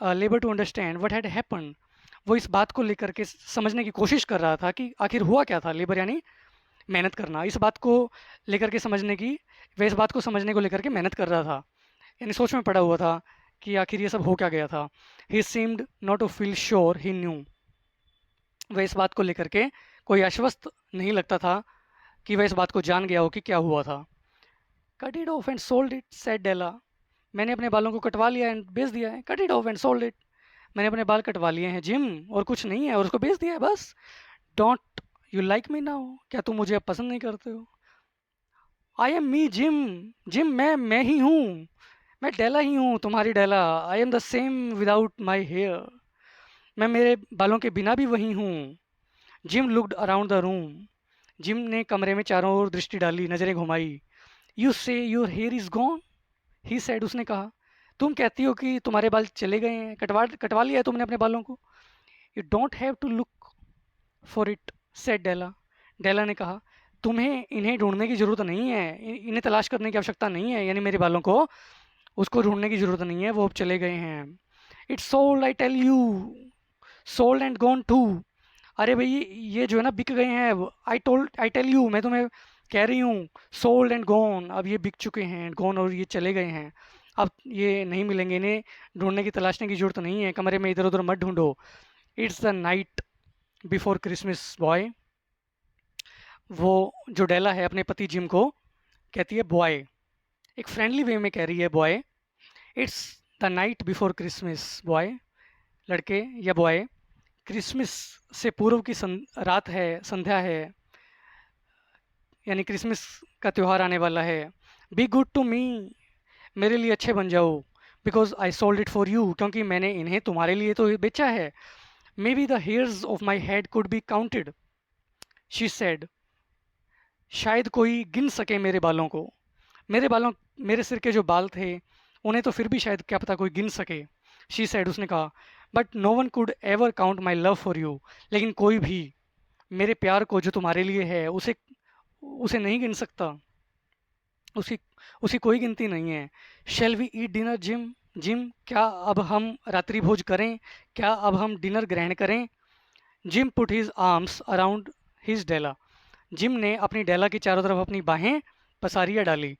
labour to understand what had happen, वो इस बात को लेकर के समझने की कोशिश कर रहा था कि आखिर हुआ क्या था। लेबर यानी मेहनत करना, इस बात को लेकर के समझने की, वह इस बात को समझने को लेकर के मेहनत कर रहा था, यानी सोच में पड़ा हुआ था कि आखिर ये सब हो क्या गया था। He seemed not to feel sure he knew. वह इस बात को लेकर के कोई आश्वस्त नहीं लगता था कि वह इस बात को जान गया हो कि क्या हुआ था। Cut it off and sold it, said Della. मैंने अपने बालों को कटवा लिया एंड बेच दिया है। Cut it off and sold it, मैंने अपने बाल कटवा लिए हैं जिम, और कुछ नहीं है, और उसको बेच दिया है बस। Don't you like me now, क्या तुम मुझे अब पसंद नहीं करते हो? I am me Jim, Jim मैं ही हूँ, मैं डेला ही हूँ, तुम्हारी Della. I am the same without my hair, मैं मेरे बालों के बिना भी वही हूँ। Jim looked around the room, Jim ने कमरे में चारों ओर दृष्टि डाली, नज़रें घुमाई। यू से your here is gone, he said, उसने कहा। तुम कहती हो कि तुम्हारे बाल चले गए हैं, कटवा कटवा लिया है तुमने अपने बालों को। You don't have to look for it, said Della. Della ने कहा, तुम्हें इन्हें ढूंढने की ज़रूरत नहीं है, इन्हें तलाश करने की आवश्यकता नहीं है, यानी मेरे बालों को, उसको ढूंढने की ज़रूरत नहीं है, वो अब चले गए हैं। It's sold I tell you, sold and gone too. अरे भाई ये जो है ना बिक गए हैं, आई टेल यू, मैं तुम्हें कह रही हूँ, सोल्ड एंड गॉन, अब ये बिक चुके हैं, गॉन, और ये चले गए हैं, अब ये नहीं मिलेंगे, इन्हें ढूंढने की तलाशने की ज़रूरत नहीं है, कमरे में इधर उधर मत ढूंढो। It's the night before Christmas boy. वो जो डेला है अपने पति जिम को कहती है बॉय, एक फ्रेंडली वे में कह रही है boy. It's the night before Christmas boy, लड़के या बॉय, क्रिसमस से पूर्व की रात है, संध्या है, यानी क्रिसमस का त्यौहार आने वाला है। बी गुड टू मी, मेरे लिए अच्छे बन जाओ। Because I sold it for you, क्योंकि मैंने इन्हें तुम्हारे लिए तो बेचा है। May be the hairs of my head could be counted, she said, शायद कोई गिन सके मेरे बालों को, मेरे बालों, मेरे सिर के जो बाल थे उन्हें तो फिर भी शायद क्या पता कोई गिन सके। शी सेड, उसने कहा, but no one could ever count my love for you, लेकिन कोई भी मेरे प्यार को जो तुम्हारे लिए है उसे उसे नहीं गिन सकता, उसकी उसकी कोई गिनती नहीं है। Shall we eat dinner Jim, Jim क्या अब हम रात्रि भोज करें, क्या अब हम डिनर ग्रहण करें? Jim put his arms around his Della, Jim ने अपनी डेला की चारों तरफ अपनी बाहें पसारियाँ डाली।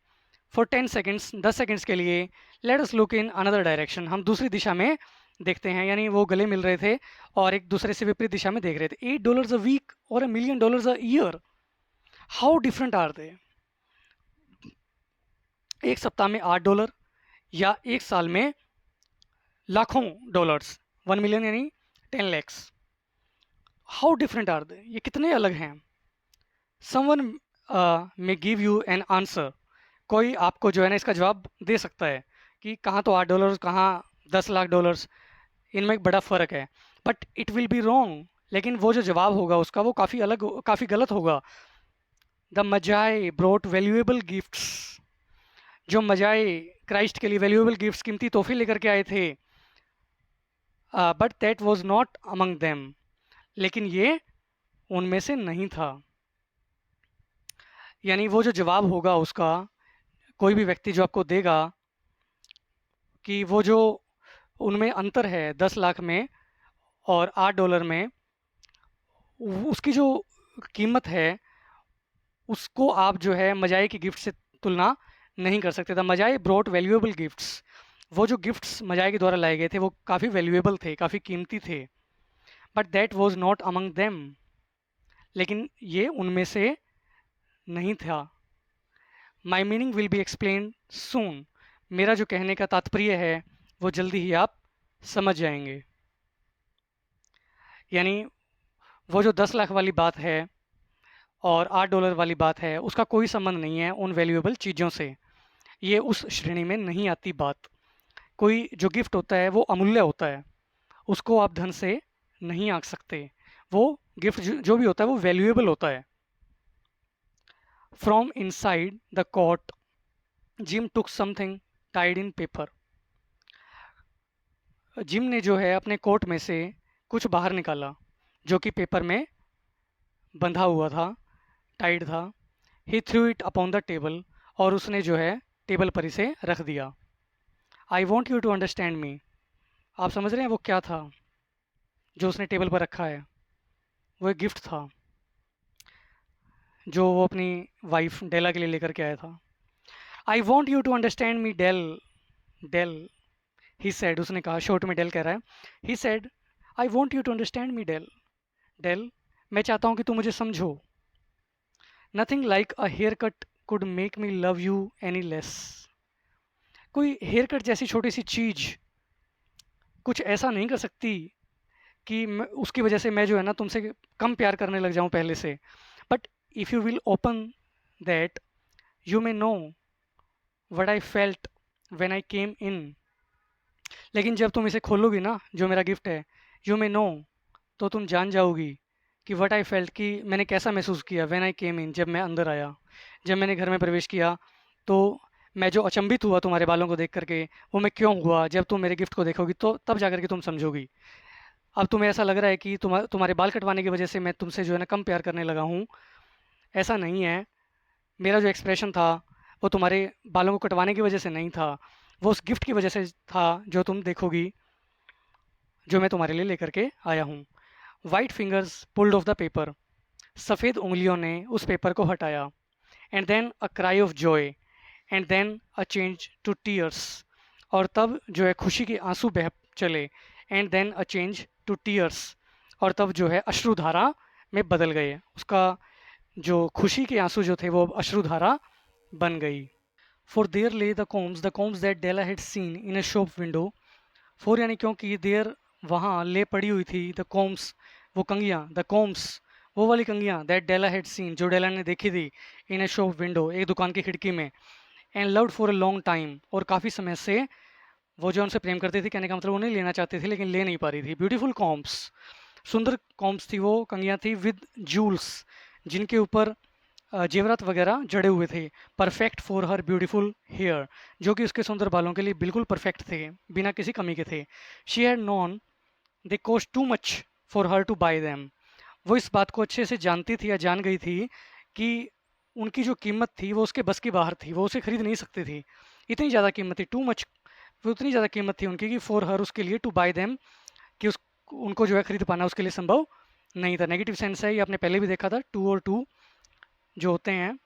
फॉर 10 सेकेंड्स, 10 सेकेंड्स के लिए, let us look in another direction, हम दूसरी दिशा में देखते हैं, यानी वो गले मिल रहे थे और एक दूसरे से विपरीत दिशा में देख रहे थे। $8 अ वीक और $1 million a year, how different are they? एक सप्ताह में $8 या एक साल में लाखों डॉलर्स, 1 million यानी 10 lakhs, how different are they? ये कितने अलग हैं। Someone may give you an answer, कोई आपको जो है ना इसका जवाब दे सकता है कि कहाँ तो $8, कहाँ $10 लाख, इनमें बड़ा फ़र्क है। But it will be wrong, लेकिन वो जो जवाब होगा उसका वो काफ़ी अलग, काफ़ी गलत होगा। द मजाई ब्रोट वैल्यूएबल गिफ्ट्स, जो मजाई क्राइस्ट के लिए वैल्यूएबल गिफ्ट्स, कीमती तोहफे लेकर के आए थे। But that was not among them, लेकिन ये उनमें से नहीं था। यानी वो जो जवाब होगा उसका, कोई भी व्यक्ति जो आपको देगा कि वो जो उनमें अंतर है 10 लाख में और $8 में, उसकी जो कीमत है उसको आप जो है मजाई की गिफ्ट से तुलना नहीं कर सकते। द मजाई ब्रॉट वैल्यूएबल गिफ्ट्स, वो जो गिफ्ट्स मजाई के द्वारा लाए गए थे वो काफ़ी वैल्यूएबल थे, काफ़ी कीमती थे। But that was not among them, लेकिन ये उनमें से नहीं था। माई मीनिंग विल बी एक्सप्लेन सून, मेरा जो कहने का तात्पर्य है वो जल्दी ही आप समझ जाएंगे। यानी वो जो 10 लाख वाली बात है और $8 वाली बात है उसका कोई संबंध नहीं है उन वैल्यूएबल चीज़ों से, ये उस श्रेणी में नहीं आती बात। कोई जो गिफ्ट होता है वो अमूल्य होता है, उसको आप धन से नहीं आंक सकते। वो गिफ्ट जो भी होता है वो वैल्यूएबल होता है। From inside the coat Jim took something tied in paper, Jim ने जो है अपने कोट में से कुछ बाहर निकाला जो कि पेपर में बंधा हुआ था, टाइड था। He threw it upon the table, और उसने जो है टेबल पर इसे रख दिया। I want you to understand me, आप समझ रहे हैं वो क्या था? जो उसने टेबल पर रखा है, वो एक गिफ्ट था जो वो अपनी वाइफ डेला के लिए लेकर के आया था। I want you to understand me Dell, Dell, he said, उसने कहा, शॉर्ट में डेल कह रहा है, he said, I want you to understand me Dell, Dell, मैं चाहता हूँ कि तुम मुझे समझो। Nothing like a haircut could make me love you any less. कोई हेयर कट जैसी छोटी सी चीज़ कुछ ऐसा नहीं कर सकती कि उसकी वजह से मैं जो है ना तुमसे कम प्यार करने लग जाऊं पहले से। But if you will open that you may know what I felt when I came in. लेकिन जब तुम इसे खोलोगी ना, जो मेरा गिफ्ट है, यू मे नो, तो तुम जान जाओगी कि वट आई फेल्ट, कि मैंने कैसा महसूस किया, व्हेन आई केम इन, जब मैं अंदर आया, जब मैंने घर में प्रवेश किया। तो मैं जो अचंभित हुआ तुम्हारे बालों को देख करके, वो मैं क्यों हुआ, जब तुम मेरे गिफ्ट को देखोगी तो तब जा करके तुम समझोगी। अब तुम्हें ऐसा लग रहा है कि तुम्हारे बाल कटवाने की वजह से मैं तुमसे जो है ना कम प्यार करने लगा हूँ। ऐसा नहीं है। मेरा जो एक्सप्रेशन था वो तुम्हारे बालों को कटवाने की वजह से नहीं था, वो उस गिफ्ट की वजह से था जो तुम देखोगी, जो मैं तुम्हारे लिए लेकर के आया हूँ। White fingers pulled off the paper, सफ़ेद उंगलियों ने उस पेपर को हटाया। And then a cry of joy, and then a change to tears, और तब जो है खुशी के आंसू बह चले। And then a change to tears, और तब जो है अश्रुधारा में बदल गए। उसका जो खुशी के आंसू जो थे वो अश्रुधारा बन गई। For there lay the combs that Della had seen in a shop window. For यानी क्योंकि देयर, वहाँ ले पड़ी हुई थी, द कॉम्स, वो कंगियाँ, द कॉम्स, वो वाली कंगियाँ, दैट डेला हैड सीन, जो डेला ने देखी थी, इन अ शॉप विंडो, एक दुकान की खिड़की में। And loved for a long time, और काफ़ी समय से वो जो उनसे प्रेम करती थी, कहने का मतलब वो नहीं लेना चाहती थी लेकिन ले नहीं पा रही थी। ब्यूटीफुल कॉम्स, सुंदर कॉम्स थी वो कंगियाँ थी, विद जूल्स, जिनके ऊपर जेवरात वगैरह जड़े हुए थे। Perfect for her beautiful hair, जो कि उसके सुंदर बालों के लिए बिल्कुल परफेक्ट थे, बिना किसी कमी के थे। She had known they cost too much for her two by them, वो इस बात को अच्छे से जानती थी या जान गई थी कि उनकी जो कीमत थी वो उसके बस की बाहर थी, वो उसे खरीद नहीं सकती थी। इतनी ज़्यादा कीमत थी, टू मच, वो उतनी ज़्यादा कीमत थी उनकी कि फॉर हर, उसके लिए, टू बाई देम, कि उस उनको जो है खरीद पाना उसके लिए संभव नहीं था। नेगेटिव सेंस है, ये आपने पहले भी देखा था, टू और टू जो होते हैं,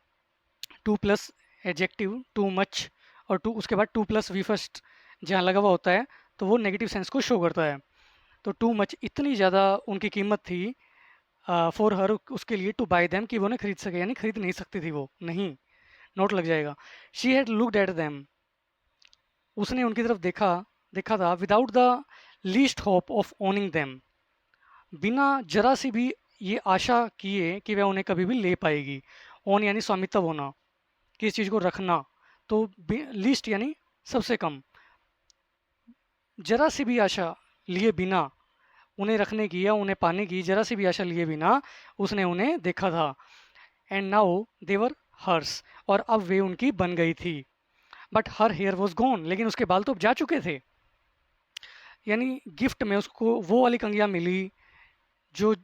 two plus adjective too much, और टू उसके बाद टू प्लस वी फर्स्ट जहाँ लगा हुआ होता है, तो वो नेगेटिव सेंस को शो करता है। तो टू मच, इतनी ज़्यादा उनकी कीमत थी फॉर हर, उसके लिए, टू बाई दैम, कि वो ना खरीद सके, यानी खरीद नहीं सकती थी वो, नहीं, नोट लग जाएगा। She had looked at them, उसने उनकी तरफ देखा, देखा था, without the least hope of owning them, बिना जरा सी भी ये आशा किए कि वह उन्हें कभी भी ले पाएगी। ओन यानी स्वामित्व होना, किसी चीज़ को रखना, तो लीस्ट यानी सबसे कम, जरा सी भी आशा लिए बिना उन्हें रखने की या उन्हें पाने की जरा सी भी आशा लिए बिना उसने उन्हें देखा था। एंड नाउ देवर हर्स, और अब वे उनकी बन गई थी। But her hair was gone, लेकिन उसके बाल तो अब जा चुके थे। यानी गिफ्ट में उसको वो वाली कंगियाँ मिली, जो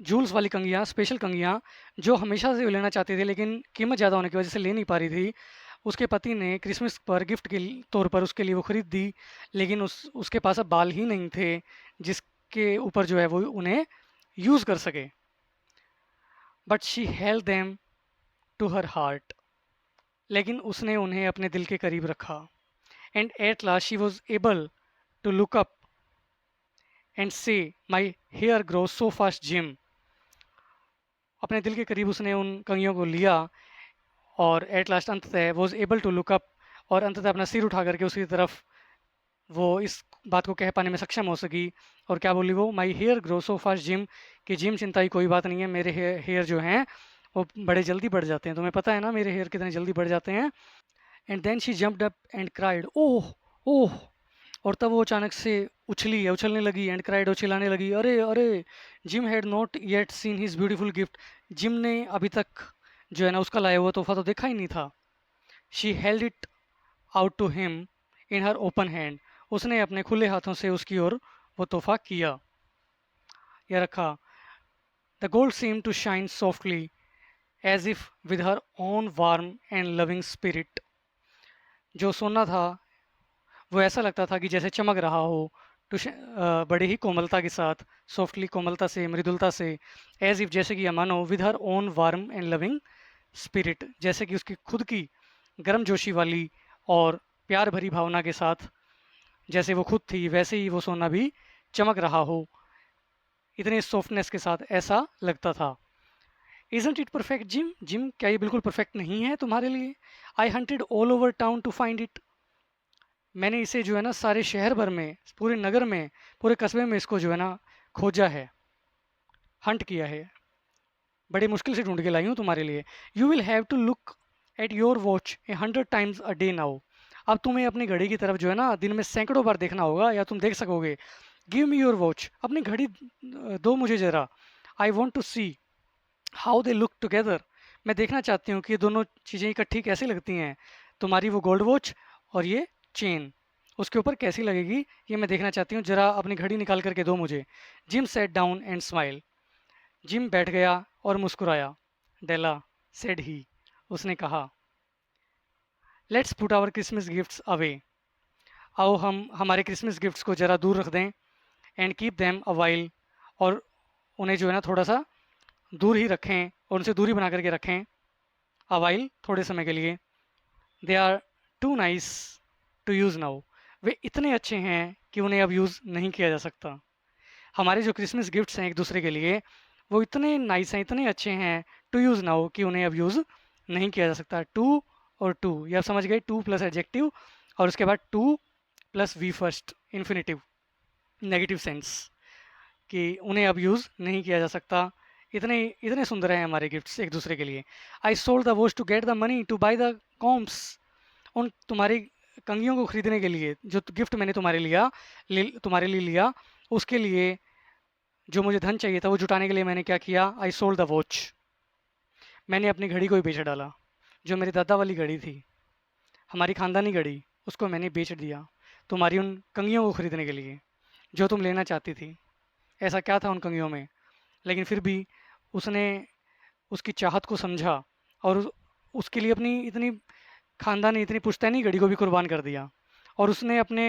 जूल्स वाली कंगियाँ, स्पेशल कंगियाँ, जो हमेशा से वो लेना चाहती थी लेकिन कीमत ज़्यादा होने की वजह से ले नहीं पा रही थी। उसके पति ने क्रिसमस पर गिफ्ट के तौर पर उसके लिए वो खरीद दी, लेकिन उसके पास अब बाल ही नहीं थे जिसके ऊपर जो है वो उन्हें यूज़ कर सके। But she held them to her heart, लेकिन उसने उन्हें अपने दिल के करीब रखा। And at last she was able to look up and say, my hair grow so fast Jim, अपने दिल के करीब उसने उन कंगियों को लिया, और एट लास्ट अंततः was able to look up, और अंततः अपना सिर उठा करके उसकी तरफ वो इस बात को कह पाने में सक्षम हो सकी। और क्या बोली वो, my hair grow so fast Jim, कि जिम चिंता की कोई बात नहीं है, मेरे हेयर जो हैं वो बड़े जल्दी बढ़ जाते हैं, तुम्हें पता है ना मेरे हेयर कितने जल्दी बढ़ जाते हैं। And then she jumped up and cried, oh, oh, और तब वो अचानक से उछली या उछलने लगी, एंड क्राइड, और चिल्लाने लगी, अरे अरे। Gym had not yet seen his beautiful gift, gym ने अभी तक जो है ना उसका लाया हुआ तोहफा तो देखा ही नहीं था। She held it out to him in her open hand, उसने अपने खुले हाथों से उसकी ओर वो तोहफा किया या रखा। The gold seem to shine softly as if with her own warm and loving spirit, जो सोना था वो ऐसा लगता था कि जैसे चमक रहा हो, बड़े ही कोमलता के साथ, सॉफ्टली, कोमलता से, मृदुलता से, एज इफ, जैसे कि या मानो, with her own warm and loving spirit, जैसे कि उसकी खुद की गर्मजोशी वाली और प्यार भरी भावना के साथ, जैसे वो खुद थी वैसे ही वो सोना भी चमक रहा हो, इतने सॉफ्टनेस के साथ ऐसा लगता था। Isn't it perfect Jim? Jim, क्या ये बिल्कुल परफेक्ट नहीं है तुम्हारे लिए? I hunted all over town to find it. मैंने इसे जो है ना सारे शहर भर में, पूरे नगर में, पूरे कस्बे में इसको जो है ना खोजा है, हंट किया है, बड़ी मुश्किल से ढूंढ के लाई हूँ तुम्हारे लिए। You will have to look at your watch 100 times a day now. अब तुम्हें अपनी घड़ी की तरफ जो है ना दिन में सैकड़ों बार देखना होगा, या तुम देख सकोगे। गिव मी योर वॉच, अपनी घड़ी दो मुझे ज़रा। I want to see how they look together. मैं देखना चाहती हूँ कि ये दोनों चीज़ें इकट्ठी कैसी लगती हैं, तुम्हारी वो गोल्ड वॉच और ये चेन उसके ऊपर कैसी लगेगी, ये मैं देखना चाहती हूँ, ज़रा अपनी घड़ी निकाल करके दो मुझे। Jim sat down and smile. Jim बैठ गया और मुस्कुराया। डेला, सेड ही, उसने कहा, let's put our Christmas gifts away. आओ हम हमारे क्रिसमस गिफ्ट्स को ज़रा दूर रख दें। And keep them a while, और उन्हें जो है ना थोड़ा सा दूर ही रखें, और उनसे दूरी बना करके रखें। अ वाइल, थोड़े समय के लिए। They are too nice to use now. वे इतने अच्छे हैं कि उन्हें अब यूज़ नहीं किया जा सकता। हमारे जो क्रिसमस गिफ्ट्स हैं एक दूसरे के लिए, वो इतने नाइस हैं, इतने अच्छे हैं, टू यूज़ नाउ, कि उन्हें अब यूज़ नहीं किया जा सकता। टू और टू, ये आप समझ गए, टू प्लस एडजेक्टिव, और उसके बाद to plus we first, infinitive, negative sense, कि उन्हें अब यूज़ नहीं किया जा सकता। इतने इतने सुंदर हैं हमारे गिफ्ट्स एक दूसरे के लिए। I sold the watch to get the money to buy the combs. उन तुम्हारी कंघियों को खरीदने के लिए, जो गिफ्ट मैंने तुम्हारे लिए लिया, उसके लिए जो मुझे धन चाहिए था वो जुटाने के लिए मैंने क्या किया? आई सोल्ड द वॉच। मैंने अपनी घड़ी को ही बेच डाला। जो मेरी दादा वाली घड़ी थी, हमारी खानदानी घड़ी, उसको मैंने बेच दिया तुम्हारी उन कंघियों को खरीदने के लिए जो तुम लेना चाहती थी। ऐसा क्या था उन कंघियों में? लेकिन फिर भी उसने उसकी चाहत को समझा, और उसके लिए अपनी इतनी खानदानी, इतनी पुश्तैनी घड़ी को भी कुर्बान कर दिया, और उसने अपने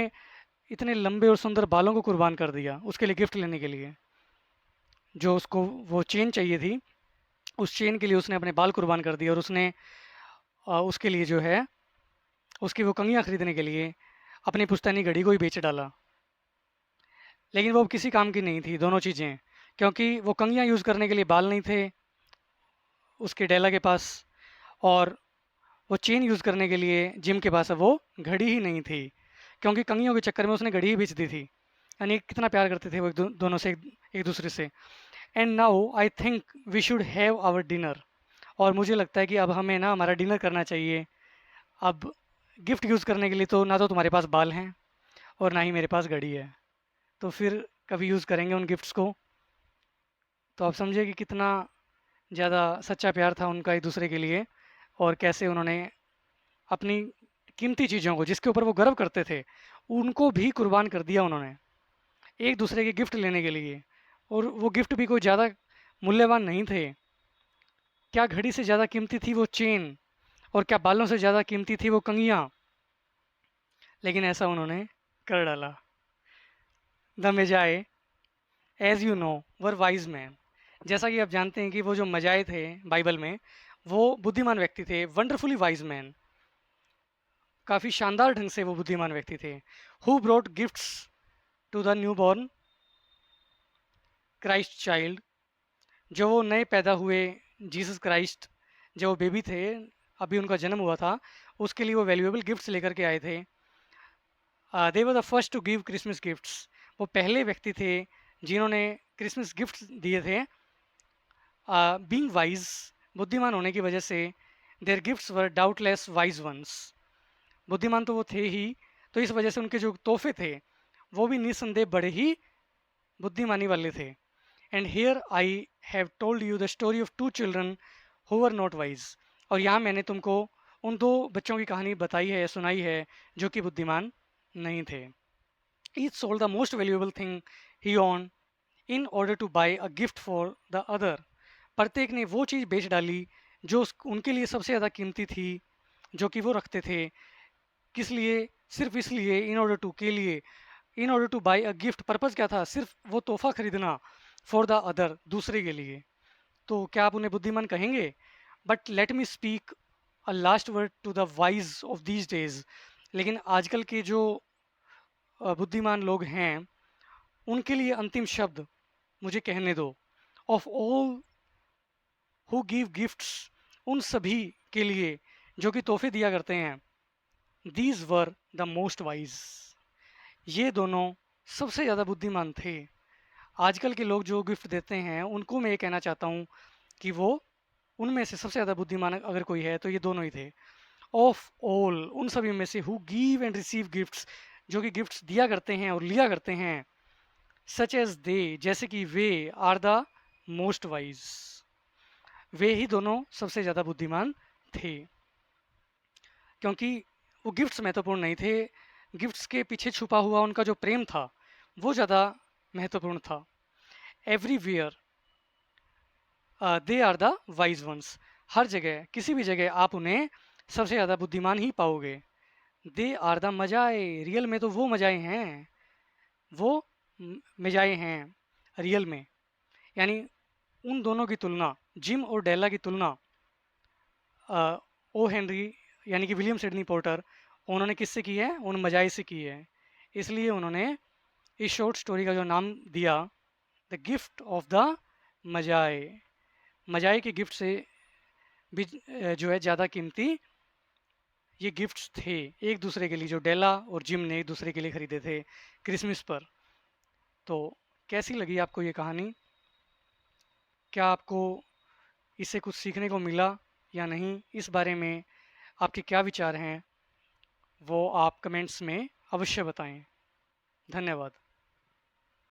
इतने लंबे और सुंदर बालों को कुर्बान कर दिया उसके लिए, गिफ्ट लेने के लिए। जो उसको वो चेन चाहिए थी, उस चेन के लिए उसने अपने बाल कुर्बान कर दिए, और उसने उसके लिए जो है, उसकी वो कंघियाँ खरीदने के लिए अपनी पुश्तैनी घड़ी को ही बेच डाला। लेकिन वो अब किसी काम की नहीं थी दोनों चीज़ें, क्योंकि वो कंघियाँ यूज़ करने के लिए बाल नहीं थे उसके डेला के पास, और वो चेन यूज़ करने के लिए जिम के पास अब वो घड़ी ही नहीं थी, क्योंकि कंघियों के चक्कर में उसने घड़ी ही बेच दी थी। यानी कितना प्यार करते थे वो दोनों से, एक दूसरे से। And now I think we should have our dinner. और मुझे लगता है कि अब हमें ना हमारा डिनर करना चाहिए। अब गिफ्ट यूज़ करने के लिए तो ना तो तुम्हारे पास बाल हैं और ना ही मेरे पास घड़ी है, तो फिर कभी यूज़ करेंगे उन गिफ्ट्स को। तो आप समझिए कि कितना ज़्यादा सच्चा प्यार था उनका एक दूसरे के लिए, और कैसे उन्होंने अपनी कीमती चीज़ों को, जिसके ऊपर वो गर्व करते थे, उनको भी कुर्बान कर दिया उन्होंने एक दूसरे के गिफ्ट लेने के लिए। और वो गिफ्ट भी कोई ज़्यादा मूल्यवान नहीं थे। क्या घड़ी से ज़्यादा कीमती थी वो चेन, और क्या बालों से ज़्यादा कीमती थी वो कंघियाँ। लेकिन ऐसा उन्होंने कर डाला। The magi, as you know, were wise man. जैसा कि आप जानते हैं कि वो जो मजाए थे बाइबल में, वो बुद्धिमान व्यक्ति थे, वंडरफुली वाइज मैन, काफ़ी शानदार ढंग से वो बुद्धिमान व्यक्ति थे। Who brought gifts to the newborn Christ child. जो वो नए पैदा हुए जीसस क्राइस्ट, जो वो बेबी थे, अभी उनका जन्म हुआ था, उसके लिए वो वैल्यूएबल गिफ्ट्स लेकर के आए थे। They were the first to give Christmas gifts. वो पहले व्यक्ति थे जिन्होंने क्रिसमस गिफ्ट्स दिए थे। बीइंग वाइज, बुद्धिमान होने की वजह से, their gifts were doubtless wise ones. बुद्धिमान तो वो थे ही, तो इस वजह से उनके जो तोहफे थे वो भी निस्संदेह बड़े ही बुद्धिमानी वाले थे। And here I have told you the story of two children who were not wise. और यहाँ मैंने तुमको उन दो बच्चों की कहानी बताई है, सुनाई है, जो कि बुद्धिमान नहीं थे। Each sold the most valuable thing he own in order two by a gift for the other. प्रत्येक ने वो चीज़ बेच डाली जो उनके लिए सबसे ज़्यादा कीमती थी, जो कि वो रखते थे। किस लिए? सिर्फ इसलिए, इन ऑर्डर टू, के लिए, in order two by a gift, purpose क्या था? सिर्फ वो तोहफा खरीदना फॉर द अदर, दूसरे के लिए। तो क्या आप उन्हें बुद्धिमान कहेंगे? But let me speak a last word to the wise of these days. लेकिन आजकल के जो बुद्धिमान लोग हैं, उनके लिए अंतिम शब्द मुझे कहने दो। Of all who give gifts, उन सभी के लिए जो कि तोहफे दिया करते हैं, these were the most wise, ये दोनों सबसे ज़्यादा बुद्धिमान थे। आजकल के लोग जो गिफ्ट देते हैं, उनको मैं ये कहना चाहता हूँ कि वो उनमें से सबसे ज़्यादा बुद्धिमान अगर कोई है तो ये दोनों ही थे। ऑफ ऑल, उन सभी में से, who give and receive gifts, जो कि गिफ्ट्स दिया करते हैं और लिया करते हैं, सच एज दे, जैसे कि वे, आर द मोस्ट वाइज, वे ही दोनों सबसे ज़्यादा बुद्धिमान थे। क्योंकि वो गिफ्ट्स महत्वपूर्ण नहीं थे, गिफ्ट्स के पीछे छुपा हुआ उनका जो प्रेम था वो ज़्यादा महत्वपूर्ण था। Everywhere they are the wise ones, हर जगह, किसी भी जगह आप उन्हें सबसे ज़्यादा बुद्धिमान ही पाओगे। दे आर द मजाए, रियल में तो वो मजाए हैं, वो मजाए हैं रियल में। यानी उन दोनों की तुलना, जिम और डेला की तुलना ओ हेनरी यानी कि विलियम सिडनी पोर्टर, उन्होंने किससे की है? उन मजाए से की है। इसलिए उन्होंने इस शॉर्ट स्टोरी का जो नाम दिया, द गिफ्ट ऑफ द मजाए, मजाए के गिफ्ट से भी जो है ज़्यादा कीमती ये गिफ्ट्स थे एक दूसरे के लिए, जो डेला और जिम ने एक दूसरे के लिए खरीदे थे क्रिसमस पर। तो कैसी लगी आपको ये कहानी? क्या आपको इससे कुछ सीखने को मिला या नहीं? इस बारे में आपके क्या विचार हैं, वो आप कमेंट्स में अवश्य बताएं। धन्यवाद।